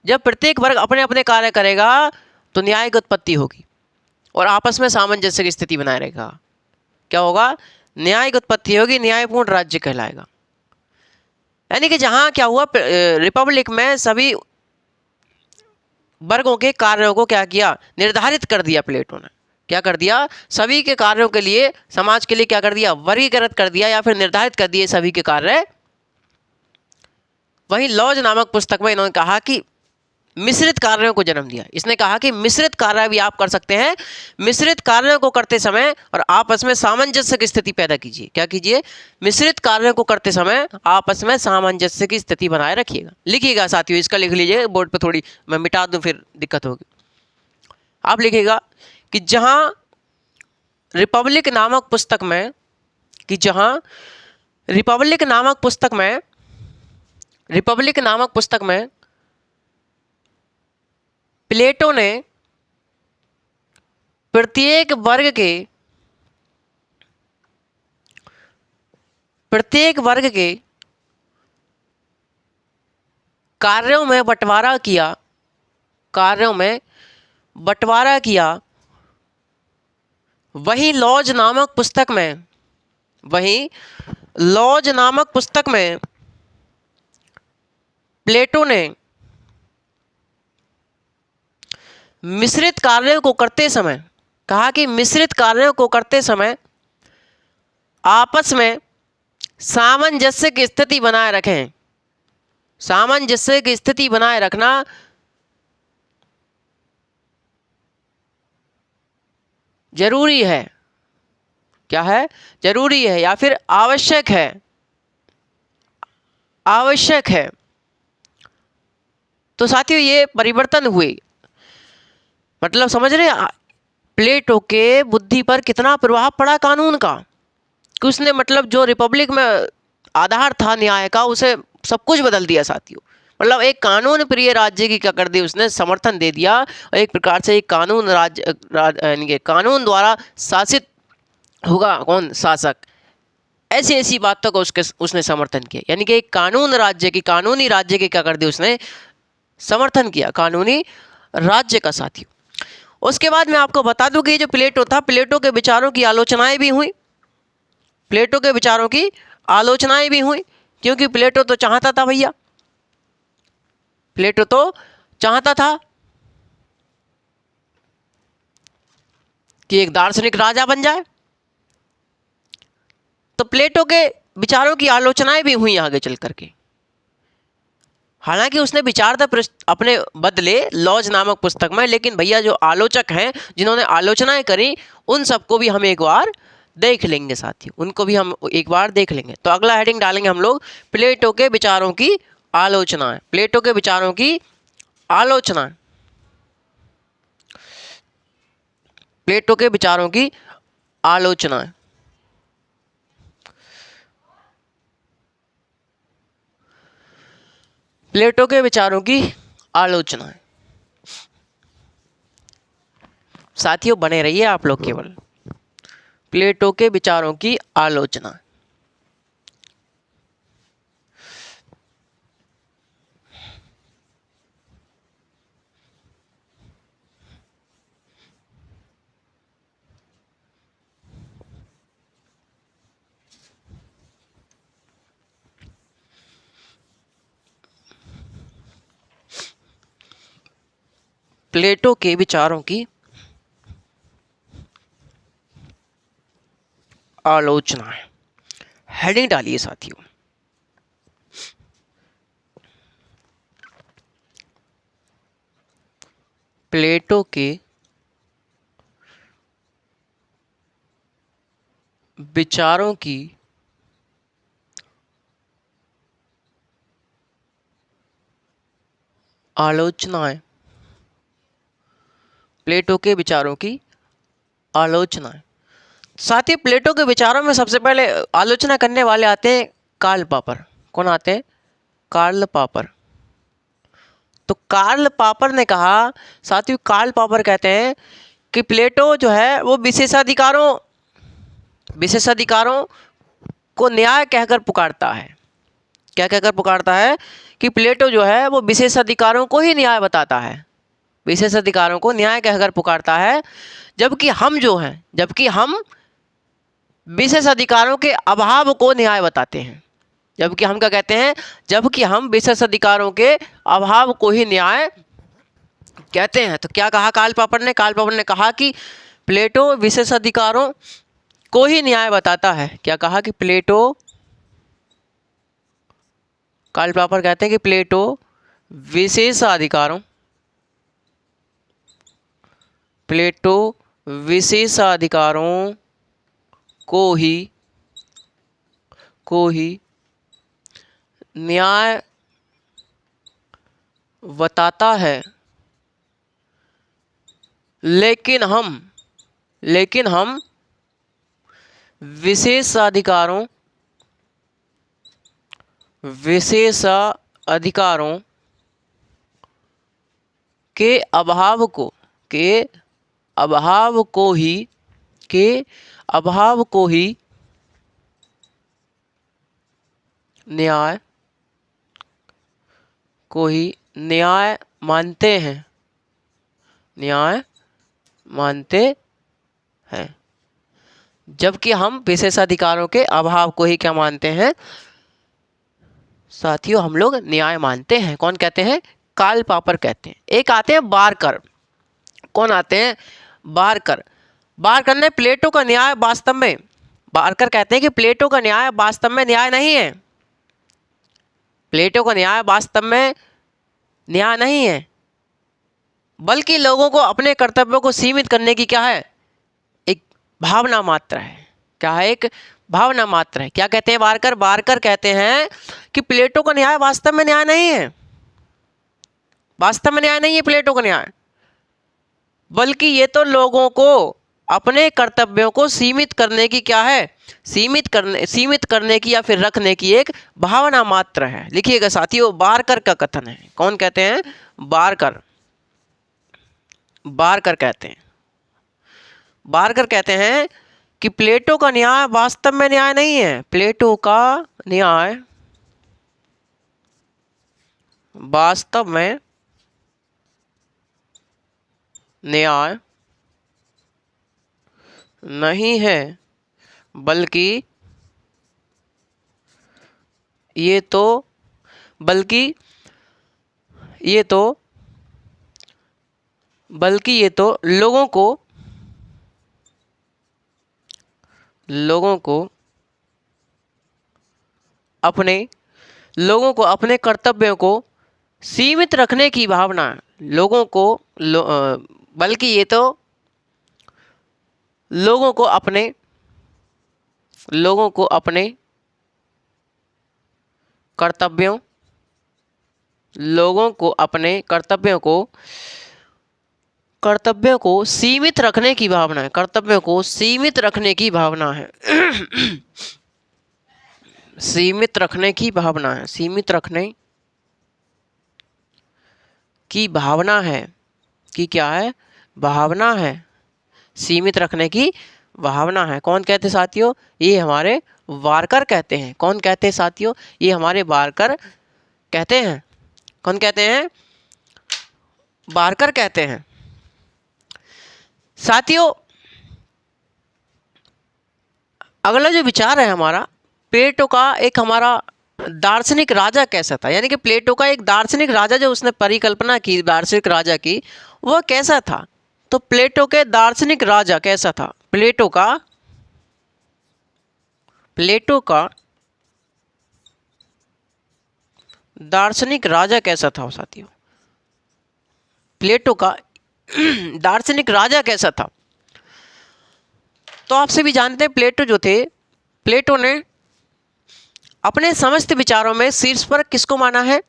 जब प्रत्येक वर्ग अपने अपने कार्य करेगा तो न्याय की उत्पत्ति होगी और आपस में सामंजस्य की स्थिति बनाए रहेगा। क्या होगा? न्याय की उत्पत्ति होगी, न्यायपूर्ण राज्य कहलाएगा। यानी कि जहां क्या हुआ, रिपब्लिक में सभी वर्गों के कार्यों को क्या किया, निर्धारित कर दिया प्लेटो ने। क्या कर दिया? सभी के कार्यों के लिए, समाज के लिए क्या कर दिया, वर्गीकृत कर दिया या फिर निर्धारित कर दिए सभी के कार्य। वहीं लॉज नामक पुस्तक में इन्होंने कहा कि मिश्रित कार्यों को जन्म दिया। इसने कहा कि मिश्रित कार्य भी आप कर सकते हैं, मिश्रित कार्यों को करते समय और आपस में सामंजस्य की स्थिति पैदा कीजिए। क्या कीजिए? मिश्रित कार्यों को करते समय आपस में सामंजस्य की स्थिति बनाए रखिएगा। लिखिएगा साथियों, इसका लिख लीजिए बोर्ड पर, थोड़ी मैं मिटा दूं फिर दिक्कत होगी। आप लिखिएगा कि जहां रिपब्लिक नामक पुस्तक में, कि जहां रिपब्लिक नामक पुस्तक में, रिपब्लिक नामक पुस्तक में प्लेटो ने प्रत्येक वर्ग के, प्रत्येक वर्ग के कार्यों में बंटवारा किया, कार्यों में बंटवारा किया। वही लॉज नामक पुस्तक में, वही लॉज नामक पुस्तक में प्लेटो ने मिश्रित कार्यों को करते समय कहा कि मिश्रित कार्यों को करते समय आपस में सामंजस्य की स्थिति बनाए रखें। सामंजस्य की स्थिति बनाए रखना जरूरी है। क्या है? जरूरी है या फिर आवश्यक है, आवश्यक है। तो साथियों ये परिवर्तन हुए, मतलब समझ रहे हैं प्लेटो के बुद्धि पर कितना प्रभाव पड़ा कानून का, कि उसने मतलब जो रिपब्लिक में आधार था न्याय का, उसे सब कुछ बदल दिया साथियों। मतलब एक कानून प्रिय राज्य की क्या कर दी उसने, समर्थन दे दिया। और एक प्रकार से एक कानून राज्य, यानी कि कानून द्वारा शासित होगा कौन? शासक। ऐसी ऐसी बातों को उसने समर्थन किया। यानी कि एक कानून राज्य की, कानूनी राज्य की क्या कर दी उसने, समर्थन किया, कानूनी राज्य का साथियों। उसके बाद मैं आपको बता दूं कि ये जो प्लेटो था, प्लेटो के विचारों की आलोचनाएं भी हुई, प्लेटो के विचारों की आलोचनाएं भी हुई। क्योंकि प्लेटो तो चाहता था भैया, प्लेटो तो चाहता था कि एक दार्शनिक राजा बन जाए। तो प्लेटो के विचारों की आलोचनाएं भी हुई आगे चल करके। हालांकि उसने विचार तो अपने बदले लॉज नामक पुस्तक में, लेकिन भैया जो आलोचक हैं, जिन्होंने आलोचनाएं करी, उन सबको भी हम एक बार देख लेंगे साथियों, उनको भी हम एक बार देख लेंगे। तो अगला हेडिंग डालेंगे हम लोग, प्लेटो के विचारों की आलोचना। प्लेटो के विचारों की आलोचना, प्लेटो के विचारों की आलोचना। प्लेटो के विचारों की आलोचना। साथियों बने रहिए आप लोग केवल। प्लेटो के विचारों की आलोचना। प्लेटो के विचारों की आलोचना है। हेडिंग डालिए साथियों, प्लेटो के विचारों की आलोचनाएं, प्लेटो के विचारों की आलोचनाएं। साथ ही प्लेटो के विचारों में सबसे पहले आलोचना करने वाले आते हैं कार्ल पापर। कौन आते हैं? कार्ल पापर। तो कार्ल पापर ने कहा, साथियों कार्ल पापर कहते हैं कि प्लेटो जो है वो विशेषाधिकारों को न्याय कहकर पुकारता है। क्या कहकर पुकारता है? कि प्लेटो जो है वो विशेषाधिकारों को ही न्याय बताता है, विशेषाधिकारों को न्याय कहकर पुकारता है। जबकि हम विशेषाधिकारों के अभाव को न्याय बताते हैं। जबकि हम क्या कहते हैं? जबकि हम विशेषाधिकारों के अभाव को ही न्याय कहते हैं। तो क्या कहा कार्ल पापर ने? कार्ल पापर ने कहा कि प्लेटो विशेषाधिकारों को ही न्याय बताता है। क्या कहा? कि कार्ल पापर कहते हैं कि प्लेटो विशेषाधिकारों को ही न्याय बताता है, लेकिन हम विशेषाधिकारों के अभाव को ही न्याय मानते हैं। जबकि हम विशेषाधिकारों के अभाव को ही क्या मानते हैं साथियों? हम लोग न्याय मानते हैं। कौन कहते हैं? कार्ल पापर कहते हैं। एक आते हैं बारकर। कौन आते हैं? बारकर ने प्लेटो का न्याय वास्तव में, बारकर कहते हैं कि प्लेटो का न्याय वास्तव में न्याय नहीं है। प्लेटो का न्याय वास्तव में न्याय नहीं है, बल्कि लोगों को अपने कर्तव्यों को सीमित करने की क्या है? एक भावना मात्र है। क्या है? एक भावना मात्र है। क्या कहते हैं बारकर? बारकर कहते हैं कि प्लेटो का न्याय वास्तव में न्याय नहीं है, वास्तव में न्याय नहीं है प्लेटो का न्याय, बल्कि ये तो लोगों को अपने कर्तव्यों को सीमित करने की क्या है? सीमित करने की या फिर रखने की एक भावना मात्र है। लिखिएगा साथियों, बारकर का कथन है। कौन कहते हैं? बारकर कहते हैं कि प्लेटो का न्याय वास्तव में न्याय नहीं है। प्लेटो का न्याय वास्तव में न्याय नहीं है, बल्कि ये तो लोगों को अपने कर्तव्यों को सीमित रखने की भावना, बल्कि ये तो लोगों को अपने कर्तव्यों को सीमित रखने की भावना है। कर्तव्यों को सीमित रखने की भावना है। सीमित रखने की भावना है कि क्या है? भावना है। सीमित रखने की भावना है। कौन कहते साथियों? ये हमारे बारकर कहते हैं। कौन कहते हैं साथियों? ये हमारे बारकर कहते हैं। कौन कहते हैं? बारकर कहते हैं। साथियों अगला जो विचार है हमारा, प्लेटो का एक हमारा दार्शनिक राजा कैसा था, यानी कि प्लेटो का एक दार्शनिक राजा जो उसने परिकल्पना की दार्शनिक राजा की, वह कैसा था? तो प्लेटो के दार्शनिक राजा कैसा था? प्लेटो का दार्शनिक राजा कैसा था साथियों? प्लेटो का दार्शनिक राजा कैसा था? तो आप सभी जानते हैं प्लेटो जो थे, प्लेटो ने अपने समस्त विचारों में शीर्ष पर किसको माना है?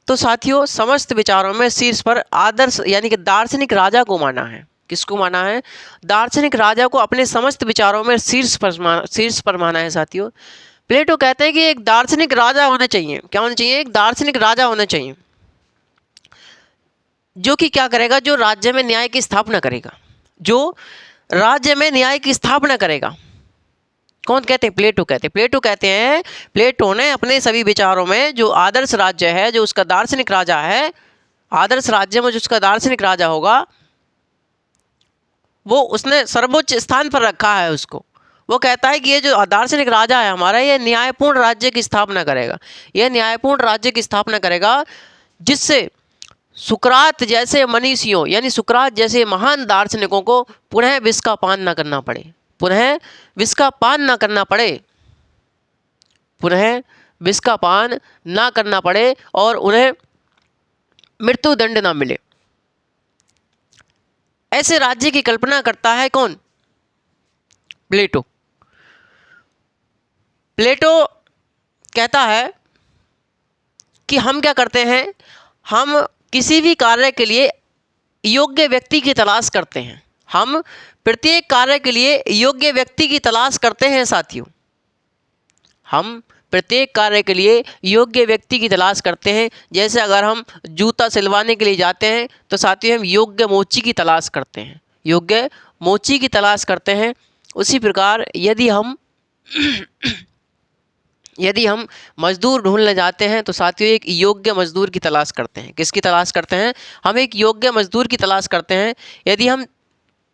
तो साथियों समस्त विचारों में शीर्ष पर आदर्श यानी कि दार्शनिक राजा को माना है। किसको माना है? दार्शनिक राजा को अपने समस्त विचारों में शीर्ष पर माना है साथियों। प्लेटो कहते हैं कि एक दार्शनिक राजा होना चाहिए। क्या होना चाहिए? एक दार्शनिक राजा होना चाहिए, जो कि क्या करेगा? जो राज्य में न्याय की स्थापना करेगा, जो राज्य में न्याय की स्थापना करेगा। कौन कहते हैं? प्लेटो कहते हैं। प्लेटो कहते हैं, प्लेटो ने अपने सभी विचारों में जो आदर्श राज्य है, जो उसका दार्शनिक राजा है, आदर्श राज्य में जो उसका दार्शनिक राजा होगा, वो उसने सर्वोच्च स्थान पर रखा है उसको। वो कहता है कि ये जो दार्शनिक राजा है हमारा, ये न्यायपूर्ण राज्य की स्थापना करेगा। यह न्यायपूर्ण राज्य की स्थापना करेगा जिससे सुकरात जैसे मनीषियों यानी सुकरात जैसे महान दार्शनिकों को पुनः विष का पान न करना पड़े, पुनः विष का पान न करना पड़े, पुनः विष का पान ना करना पड़े और उन्हें मृत्यु दंड ना मिले। ऐसे राज्य की कल्पना करता है कौन? प्लेटो। प्लेटो कहता है कि हम क्या करते हैं? हम किसी भी कार्य के लिए योग्य व्यक्ति की तलाश करते हैं। हम प्रत्येक कार्य के लिए योग्य व्यक्ति की तलाश करते हैं साथियों। हम प्रत्येक कार्य के लिए योग्य व्यक्ति की तलाश करते हैं। जैसे अगर हम जूता सिलवाने के लिए जाते हैं तो साथियों हम योग्य मोची की तलाश करते हैं, योग्य मोची की तलाश करते हैं। उसी प्रकार यदि हम मजदूर ढूंढने जाते हैं तो साथियों एक योग्य मजदूर की तलाश करते हैं। किसकी तलाश करते हैं? हम एक योग्य मजदूर की तलाश करते हैं। यदि हम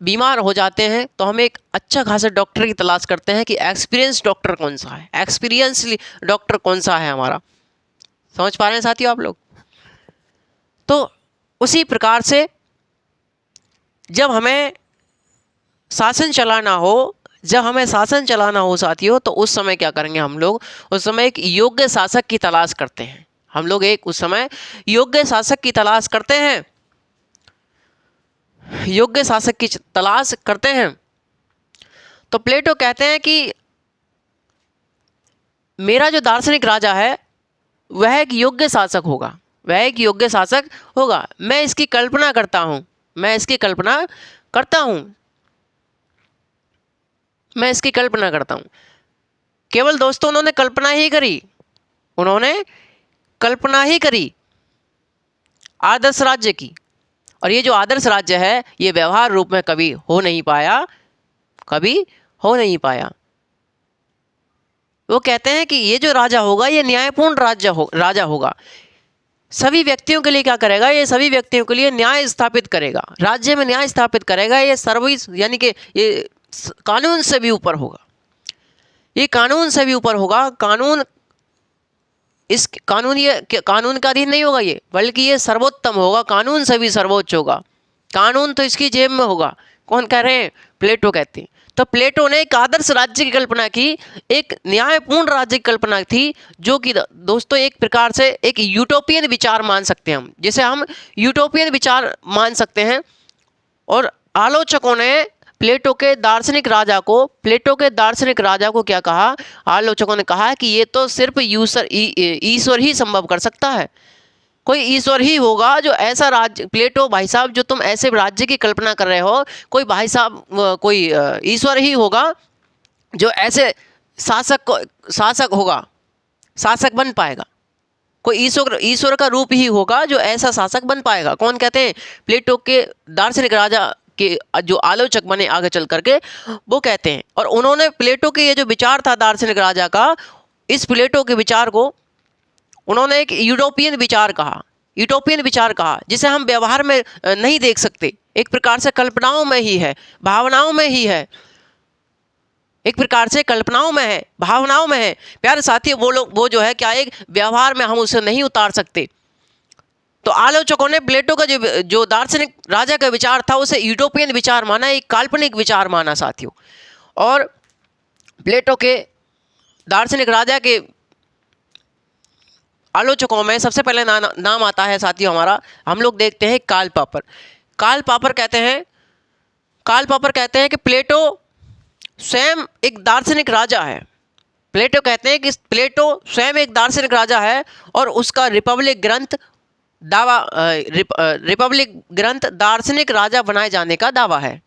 बीमार हो जाते हैं तो हम एक अच्छा खासा डॉक्टर की तलाश करते हैं कि एक्सपीरियंस डॉक्टर कौन सा है, एक्सपीरियंस डॉक्टर कौन सा है हमारा। समझ पा रहे हैं साथियों आप लोग? तो उसी प्रकार से जब हमें शासन चलाना हो, जब हमें शासन चलाना हो साथियों, तो उस समय क्या करेंगे हम लोग? उस समय एक योग्य शासक की तलाश करते हैं। हम लोग एक उस समय योग्य शासक की तलाश करते हैं, योग्य शासक की तलाश करते हैं। तो प्लेटो कहते हैं कि मेरा जो दार्शनिक राजा है वह एक योग्य शासक होगा, वह एक योग्य शासक होगा। मैं इसकी कल्पना करता हूँ, मैं इसकी कल्पना करता हूँ, मैं इसकी कल्पना करता हूँ। केवल दोस्तों उन्होंने कल्पना ही करी, उन्होंने कल्पना ही करी आदर्श राज्य की। और ये जो आदर्श राज्य है ये व्यवहार रूप में कभी हो नहीं पाया, कभी हो नहीं पाया। वो कहते हैं कि ये जो राजा होगा ये न्यायपूर्ण राजा होगा। सभी व्यक्तियों के लिए क्या करेगा? ये सभी व्यक्तियों के लिए न्याय स्थापित करेगा, राज्य में न्याय स्थापित करेगा। ये सर्विस यानी कि ये कानून से भी ऊपर होगा, ये कानून से भी ऊपर होगा। कानून इस कानून का अधीन नहीं होगा ये, बल्कि ये सर्वोत्तम होगा, कानून से भी सर्वोच्च होगा। कानून तो इसकी जेब में होगा। कौन कह रहे हैं? प्लेटो कहते हैं। तो प्लेटो ने एक आदर्श राज्य की कल्पना की, एक न्यायपूर्ण राज्य की कल्पना थी, जो कि दोस्तों एक प्रकार से एक यूटोपियन विचार मान सकते हैं हम, जिसे हम यूटोपियन विचार मान सकते हैं। और आलोचकों ने प्लेटो के दार्शनिक राजा को क्या कहा? आलोचकों ने कहा कि ये तो सिर्फ ईश्वर ही संभव कर सकता है, कोई ईश्वर ही होगा जो ऐसा राज्य, प्लेटो भाई साहब जो तुम ऐसे राज्य की कल्पना कर रहे हो, कोई भाई साहब कोई ईश्वर ही होगा जो ऐसे शासक होगा, शासक बन पाएगा। कोई ईश्वर का रूप ही होगा जो ऐसा शासक बन पाएगा। कौन कहते हैं? प्लेटो के दार्शनिक राजा के जो आलोचक बने आगे चल करके वो कहते हैं। और उन्होंने प्लेटो के ये जो विचार था दार्शनिक राजा का, इस प्लेटो के विचार को उन्होंने एक यूटोपियन विचार कहा, यूटोपियन विचार कहा, जिसे हम व्यवहार में नहीं देख सकते। एक प्रकार से कल्पनाओं में ही है, भावनाओं में ही है, एक प्रकार से कल्पनाओं में है, भावनाओं में है। प्यारे साथी, वो जो है क्या, एक व्यवहार में हम उसे नहीं उतार सकते। तो आलोचकों ने प्लेटो का जो दार्शनिक राजा का विचार था उसे यूटोपियन विचार माना, एक काल्पनिक विचार माना साथियों। और प्लेटो के दार्शनिक राजा के आलोचकों में सबसे पहले नाम आता है साथियों हमारा, हम लोग देखते हैं कार्ल पॉपर। कार्ल पॉपर कहते हैं कि प्लेटो स्वयं एक दार्शनिक राजा है। प्लेटो कहते हैं कि प्लेटो स्वयं एक दार्शनिक राजा है और उसका रिपब्लिक ग्रंथ रिपब्लिक ग्रंथ दार्शनिक राजा बनाए जाने का दावा है।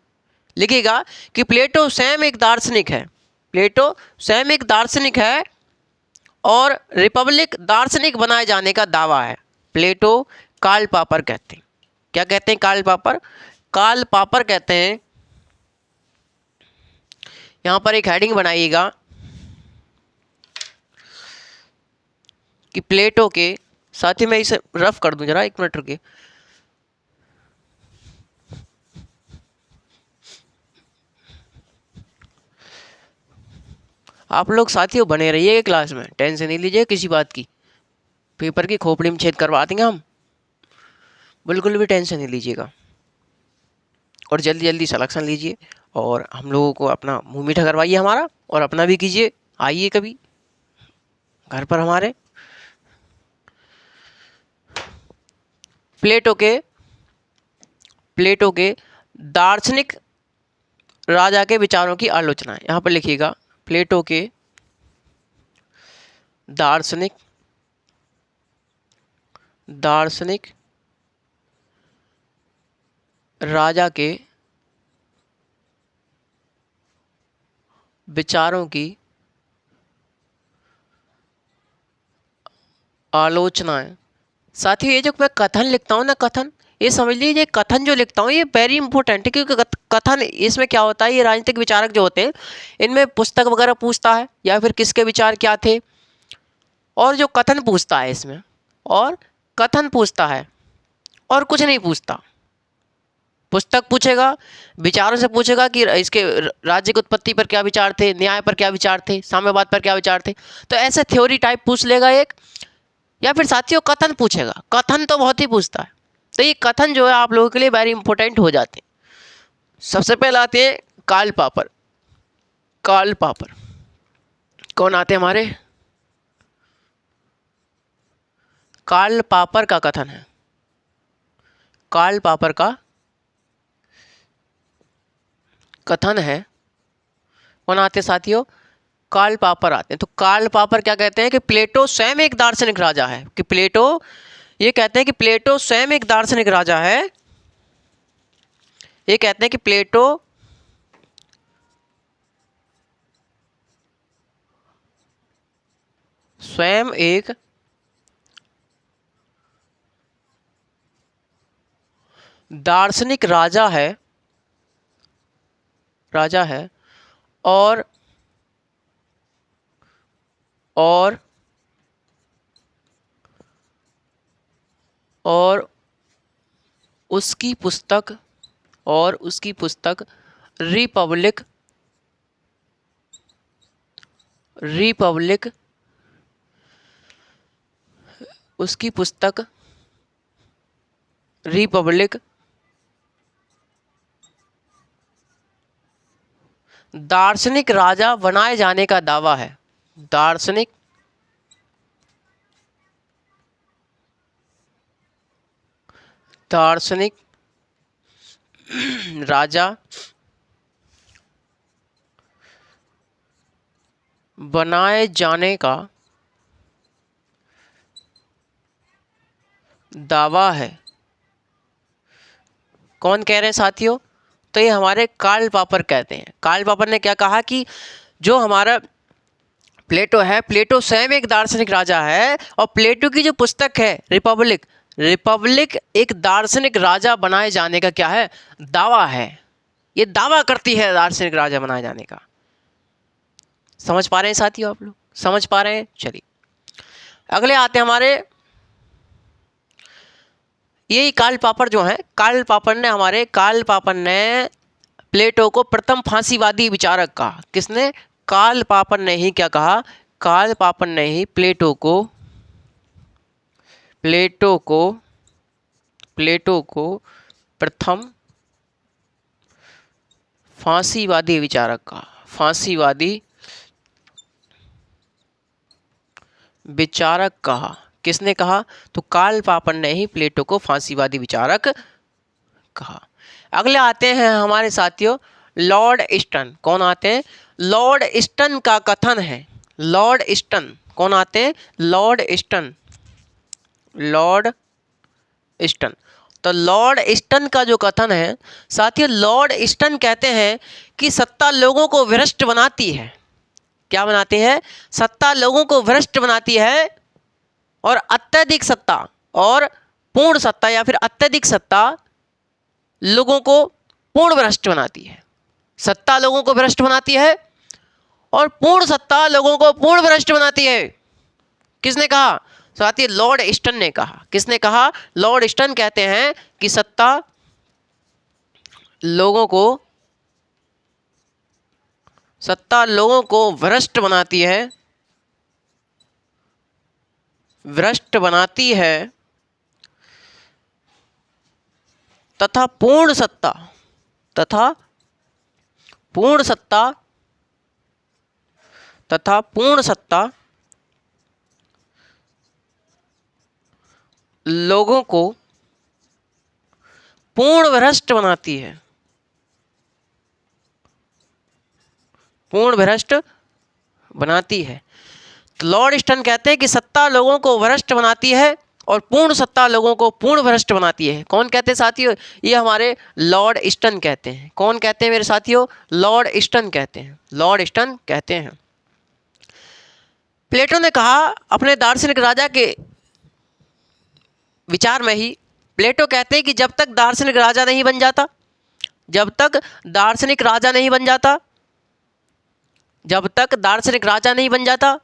लिखिएगा कि प्लेटो स्वयं एक दार्शनिक है, प्लेटो स्वयं एक दार्शनिक है और रिपब्लिक दार्शनिक बनाए जाने का दावा है। प्लेटो कार्ल पापर कहते हैं। क्या कहते हैं कार्ल पापर? कार्ल पापर कहते हैं, यहां पर एक हेडिंग बनाइएगा कि प्लेटो के, साथ ही मैं इसे रफ कर दूं, जरा 1 मिनट रुकिए। आप लोग साथियों बने रहिए क्लास में, टेंशन नहीं लीजिए किसी बात की, पेपर की खोपड़ी में छेद करवा देंगे हम, बिल्कुल भी टेंशन नहीं लीजिएगा। और जल्दी जल्दी सिलेक्शन लीजिए और हम लोगों को अपना मुंह मीठा करवाइए हमारा, और अपना भी कीजिए, आइए कभी घर पर हमारे। प्लेटो के दार्शनिक राजा के विचारों की आलोचना है। यहाँ पर लिखिएगा प्लेटो के दार्शनिक राजा के विचारों की आलोचना है। साथ ही ये जो मैं कथन लिखता हूँ ना, कथन, ये समझ लीजिए कथन जो लिखता हूँ ये वेरी इंपॉर्टेंट है, क्योंकि कथन इसमें क्या होता है, ये राजनीतिक विचारक जो होते हैं इनमें पुस्तक वगैरह पूछता है या फिर किसके विचार क्या थे, और जो कथन पूछता है इसमें, और कथन पूछता है और कुछ नहीं पूछता। पुस्तक पूछेगा, विचारों से पूछेगा कि इसके राज्य की उत्पत्ति पर क्या विचार थे, न्याय पर क्या विचार थे, साम्यवाद पर क्या विचार थे, तो ऐसे थ्योरी टाइप पूछ लेगा एक, या फिर साथियों कथन पूछेगा। कथन तो बहुत ही पूछता है, तो ये कथन जो है आप लोगों के लिए वेरी इंपॉर्टेंट हो जाते हैं। सबसे पहले आते हैं कार्ल पापर। कार्ल पापर कौन आते हैं हमारे? कार्ल पापर का कथन है, कार्ल पापर का कथन है। कौन आते हैं साथियों? कार्ल पापर आते हैं। तो कार्ल पापर क्या कहते हैं कि प्लेटो स्वयं एक दार्शनिक राजा है, कि प्लेटो, ये कहते हैं कि प्लेटो स्वयं एक दार्शनिक राजा है। ये कहते हैं कि प्लेटो स्वयं एक दार्शनिक राजा है, और उसकी पुस्तक रिपब्लिक दार्शनिक राजा बनाए जाने का दावा है। दार्शनिक राजा बनाए जाने का दावा है। कौन कह रहे हैं साथियों? तो ये हमारे कार्ल पापर कहते हैं। कार्ल पापर ने क्या कहा कि जो हमारा प्लेटो है, प्लेटो स्वयं एक दार्शनिक राजा है, और प्लेटो की जो पुस्तक है रिपब्लिक एक दार्शनिक राजा बनाए जाने का क्या है? दावा है। ये दावा करती है दार्शनिक राजा बनाए जाने का। समझ पा रहे हैं साथियों? आप लोग समझ पा रहे हैं? चलिए अगले आते हैं हमारे, यही कार्ल पापर जो है, कार्ल पापर ने प्लेटो को प्रथम फांसीवादी विचारक कहा। किसने? कार्ल पापर ने ही क्या कहा? कार्ल पापर ने ही प्लेटो को प्रथम फांसीवादी विचारक कहा। फांसीवादी विचारक कहा। किसने कहा? तो कार्ल पापर ने ही प्लेटो को फांसीवादी विचारक कहा। अगले आते हैं हमारे साथियों लॉर्ड ईस्टन। कौन आते हैं? लॉर्ड ईस्टन का कथन है। लॉर्ड ईस्टन कौन आते हैं? Lord Easton. Lord Easton. तो लॉर्ड ईस्टन का जो कथन है साथियों, लॉर्ड ईस्टन कहते हैं कि सत्ता लोगों को भ्रष्ट बनाती है। क्या बनाती है? सत्ता लोगों को भ्रष्ट बनाती है और अत्यधिक सत्ता और पूर्ण सत्ता या फिर अत्यधिक सत्ता लोगों को पूर्ण भ्रष्ट बनाती है। सत्ता लोगों को भ्रष्ट बनाती है और पूर्ण सत्ता लोगों को पूर्ण भ्रष्ट बनाती है। किसने कहा? साथियों लॉर्ड ईस्टन ने कहा। किसने कहा? लॉर्ड ईस्टन कहते हैं कि सत्ता लोगों को भ्रष्ट बनाती है, भ्रष्ट बनाती है तथा पूर्ण सत्ता लोगों को पूर्ण भ्रष्ट बनाती है। पूर्ण भ्रष्ट बनाती है। तो लॉर्ड ईस्टन कहते हैं कि सत्ता लोगों को भ्रष्ट बनाती है और पूर्ण सत्ता लोगों को पूर्ण भ्रष्ट बनाती है। कौन कहते हैं साथियों? ये हमारे लॉर्ड ईस्टन कहते हैं। कौन कहते हैं मेरे साथियों? लॉर्ड ईस्टन कहते हैं। लॉर्ड ईस्टन कहते हैं। प्लेटो ने कहा अपने दार्शनिक राजा के विचार में ही, प्लेटो कहते हैं कि जब तक दार्शनिक राजा नहीं बन जाता, जब तक दार्शनिक राजा नहीं बन जाता, जब तक दार्शनिक राजा नहीं बन जाता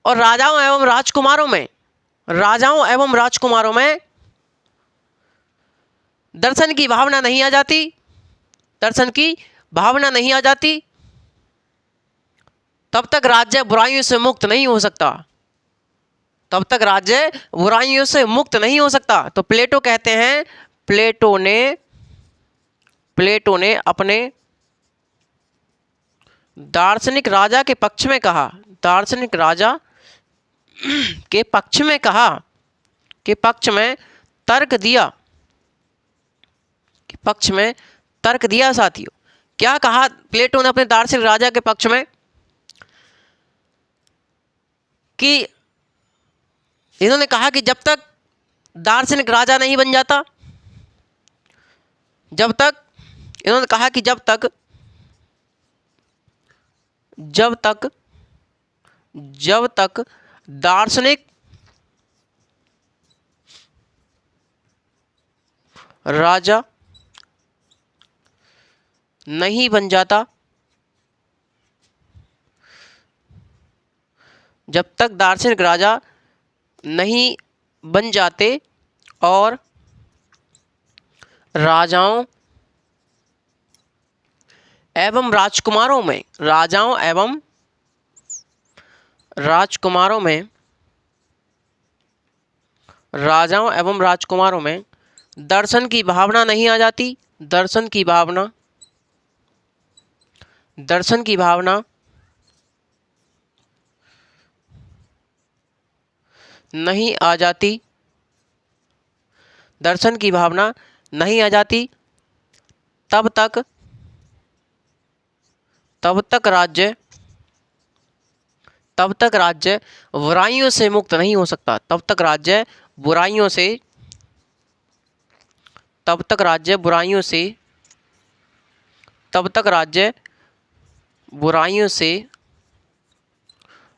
और राजाओं एवं राजकुमारों में दर्शन की भावना नहीं आ जाती, दर्शन की भावना नहीं आ जाती, तब तक राज्य बुराइयों से मुक्त नहीं हो सकता। तब तक राज्य बुराइयों से मुक्त नहीं हो सकता। तो प्लेटो कहते हैं, प्लेटो ने अपने दार्शनिक राजा के पक्ष में कहा, दार्शनिक राजा के पक्ष में कहा, के पक्ष में तर्क दिया, के पक्ष में तर्क दिया। साथियों क्या कहा प्लेटो ने अपने दार्शनिक राजा के पक्ष में? कि इन्होंने कहा कि जब तक दार्शनिक राजा नहीं बन जाता, जब तक, इन्होंने कहा कि जब तक दार्शनिक राजा नहीं बन जाता, जब तक दार्शनिक राजा नहीं बन जाते और राजाओं एवं राजकुमारों में, राजाओं एवं राजकुमारों में, राजाओं एवं राजकुमारों में दर्शन की भावना नहीं आ जाती, दर्शन की भावना नहीं आ जाती, दर्शन की भावना नहीं आ जाती, तब तक राज्य बुराइयों से मुक्त नहीं हो सकता। तब तक राज्य बुराइयों से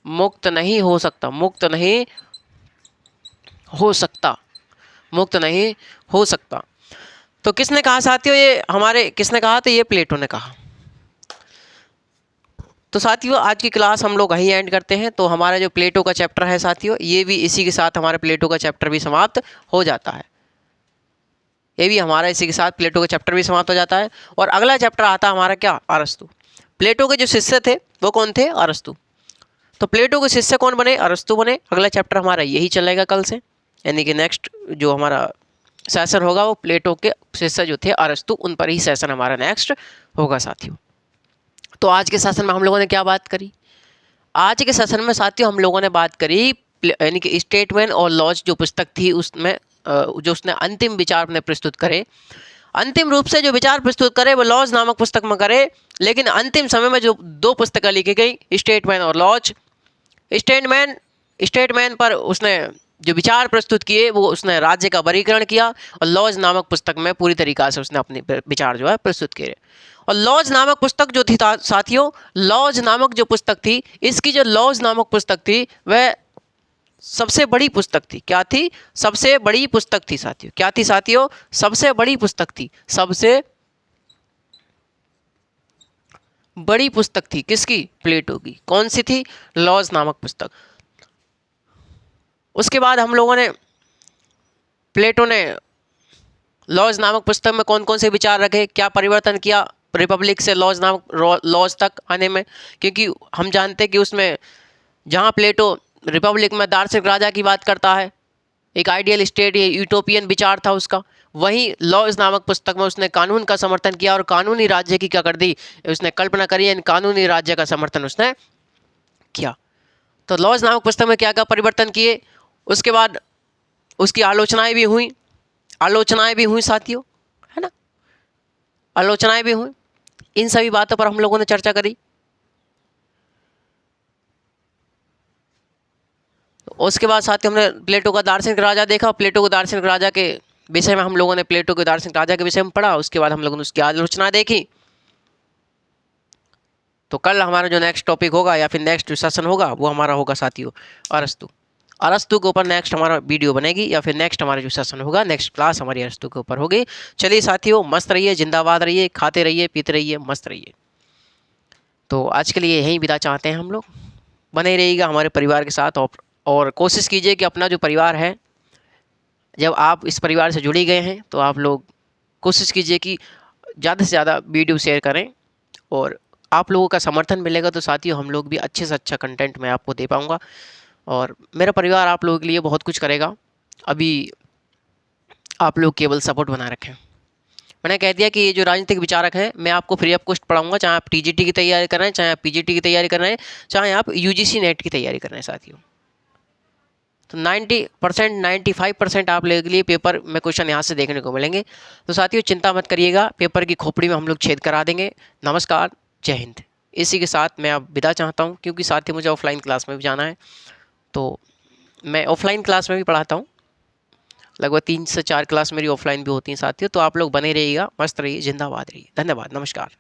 मुक्त नहीं हो सकता, मुक्त नहीं हो सकता। तो किसने कहा साथियों? ये हमारे, किसने कहा? तो ये प्लेटो ने कहा। तो साथियों आज की क्लास हम लोग वहीं एंड करते हैं। तो हमारा जो प्लेटो का चैप्टर है साथियों, ये भी इसी के साथ हमारा प्लेटो का चैप्टर भी समाप्त हो जाता है। ये भी हमारा इसी के साथ प्लेटो का चैप्टर भी समाप्त हो जाता है। और अगला चैप्टर आता है हमारा क्या? अरस्तु। प्लेटो के जो शिष्य थे वो कौन थे? अरस्तु। तो प्लेटो के शिष्य कौन बने? अरस्तु बने। अगला चैप्टर हमारा यही चलेगा कल से, यानी कि नेक्स्ट जो हमारा सेशन होगा वो प्लेटो के शिष्य जो थे अरस्तु, उन पर ही सेशन हमारा नेक्स्ट होगा साथियों। तो आज के सेशन में हम लोगों ने क्या बात करी? आज के सेशन में साथियों हम लोगों ने बात करी यानी कि स्टेटमेंट और लॉज जो पुस्तक थी उसमें जो उसने अंतिम विचार अपने प्रस्तुत करे, अंतिम रूप से जो विचार प्रस्तुत करे वो लॉज नामक पुस्तक में करे, लेकिन अंतिम समय में जो 2 पुस्तकें लिखी गई, स्टेटमैन और लॉज। स्टेटमैन पर उसने जो विचार प्रस्तुत किए वो उसने राज्य का वर्गीकरण किया, और लॉज नामक पुस्तक में पूरी तरीक़ा से उसने अपने विचार जो है प्रस्तुत किए। और लॉज नामक पुस्तक जो थी साथियों, लॉज नामक जो पुस्तक थी, इसकी जो लॉज नामक पुस्तक थी वह सबसे बड़ी पुस्तक थी। क्या थी? सबसे बड़ी पुस्तक थी साथियों। क्या थी साथियों? सबसे बड़ी पुस्तक थी। सबसे बड़ी पुस्तक थी किसकी? प्लेटो की। कौन सी थी? लॉज नामक पुस्तक। उसके बाद हम लोगों ने प्लेटो ने लॉज नामक पुस्तक में कौन कौन से विचार रखे, क्या परिवर्तन किया रिपब्लिक से लॉज तक आने में, क्योंकि हम जानते हैं कि उसमें जहाँ प्लेटो रिपब्लिक में दार्शनिक राजा की बात करता है, एक आइडियल स्टेट, ये यूटोपियन विचार था उसका, वहीं लॉज नामक पुस्तक में उसने कानून का समर्थन किया और कानूनी राज्य की क्या कर दी, उसने कल्पना करी, इन कानूनी राज्य का समर्थन उसने किया। तो लॉज नामक पुस्तक में क्या क्या परिवर्तन किए, उसके बाद उसकी आलोचनाएं भी हुई साथियों, है ना, आलोचनाएं भी हुई। इन सभी बातों पर हम लोगों ने चर्चा करी। उसके बाद साथियों हमने प्लेटो का दार्शनिक राजा देखा। प्लेटो को दार्शनिक राजा के विषय में हम लोगों ने प्लेटो के दार्शनिक राजा के विषय में पढ़ा। उसके बाद हम लोगों ने उसकी आलोचना देखी। तो कल हमारा जो नेक्स्ट टॉपिक होगा या फिर नेक्स्ट जो सेशन होगा वो हमारा होगा साथियों अरस्तु के ऊपर नेक्स्ट हमारा वीडियो बनेगी, या फिर नेक्स्ट हमारा जो सेशन होगा, नेक्स्ट क्लास हमारी अरस्तु के ऊपर होगी। चलिए साथियों, मस्त रहिए, जिंदाबाद रहिए, खाते रहिए, पीते रहिए, मस्त रहिए। तो आज के लिए यहीं विदा चाहते हैं हम लोग। बने रहिएगा हमारे परिवार के साथ, और कोशिश कीजिए कि अपना जो परिवार है, जब आप इस परिवार से जुड़े गए हैं तो आप लोग कोशिश कीजिए कि ज़्यादा से ज़्यादा वीडियो शेयर करें, और आप लोगों का समर्थन मिलेगा तो साथियों हम लोग भी अच्छे से अच्छा कंटेंट मैं आपको दे पाऊँगा, और मेरा परिवार आप लोगों के लिए बहुत कुछ करेगा। अभी आप लोग केवल सपोर्ट बना रखें। मैंने कह दिया कि ये जो राजनीतिक विचारक हैं मैं आपको फ्री ऑफ कॉस्ट पढ़ाऊँगा, चाहे आप TGT की तैयारी कर रहे हैं, चाहे आप PGT की तैयारी कर रहे हैं, चाहे आप UGC नेट की तैयारी कर रहे हैं साथियों। तो 90% 95% आप लोगों के लिए पेपर में क्वेश्चन यहाँ से देखने को मिलेंगे। तो साथियों चिंता मत करिएगा, पेपर की खोपड़ी में हम लोग छेद करा देंगे। नमस्कार, जय हिंद। इसी के साथ मैं अब विदा चाहता हूँ, क्योंकि साथियों मुझे ऑफलाइन क्लास में भी जाना है। तो मैं ऑफलाइन क्लास में भी पढ़ाता हूँ, लगभग 3 से 4 क्लास मेरी ऑफलाइन भी होती हैं साथियों। तो आप लोग बने रहिएगा, मस्त रहिए, जिंदाबाद रहिए। धन्यवाद, नमस्कार।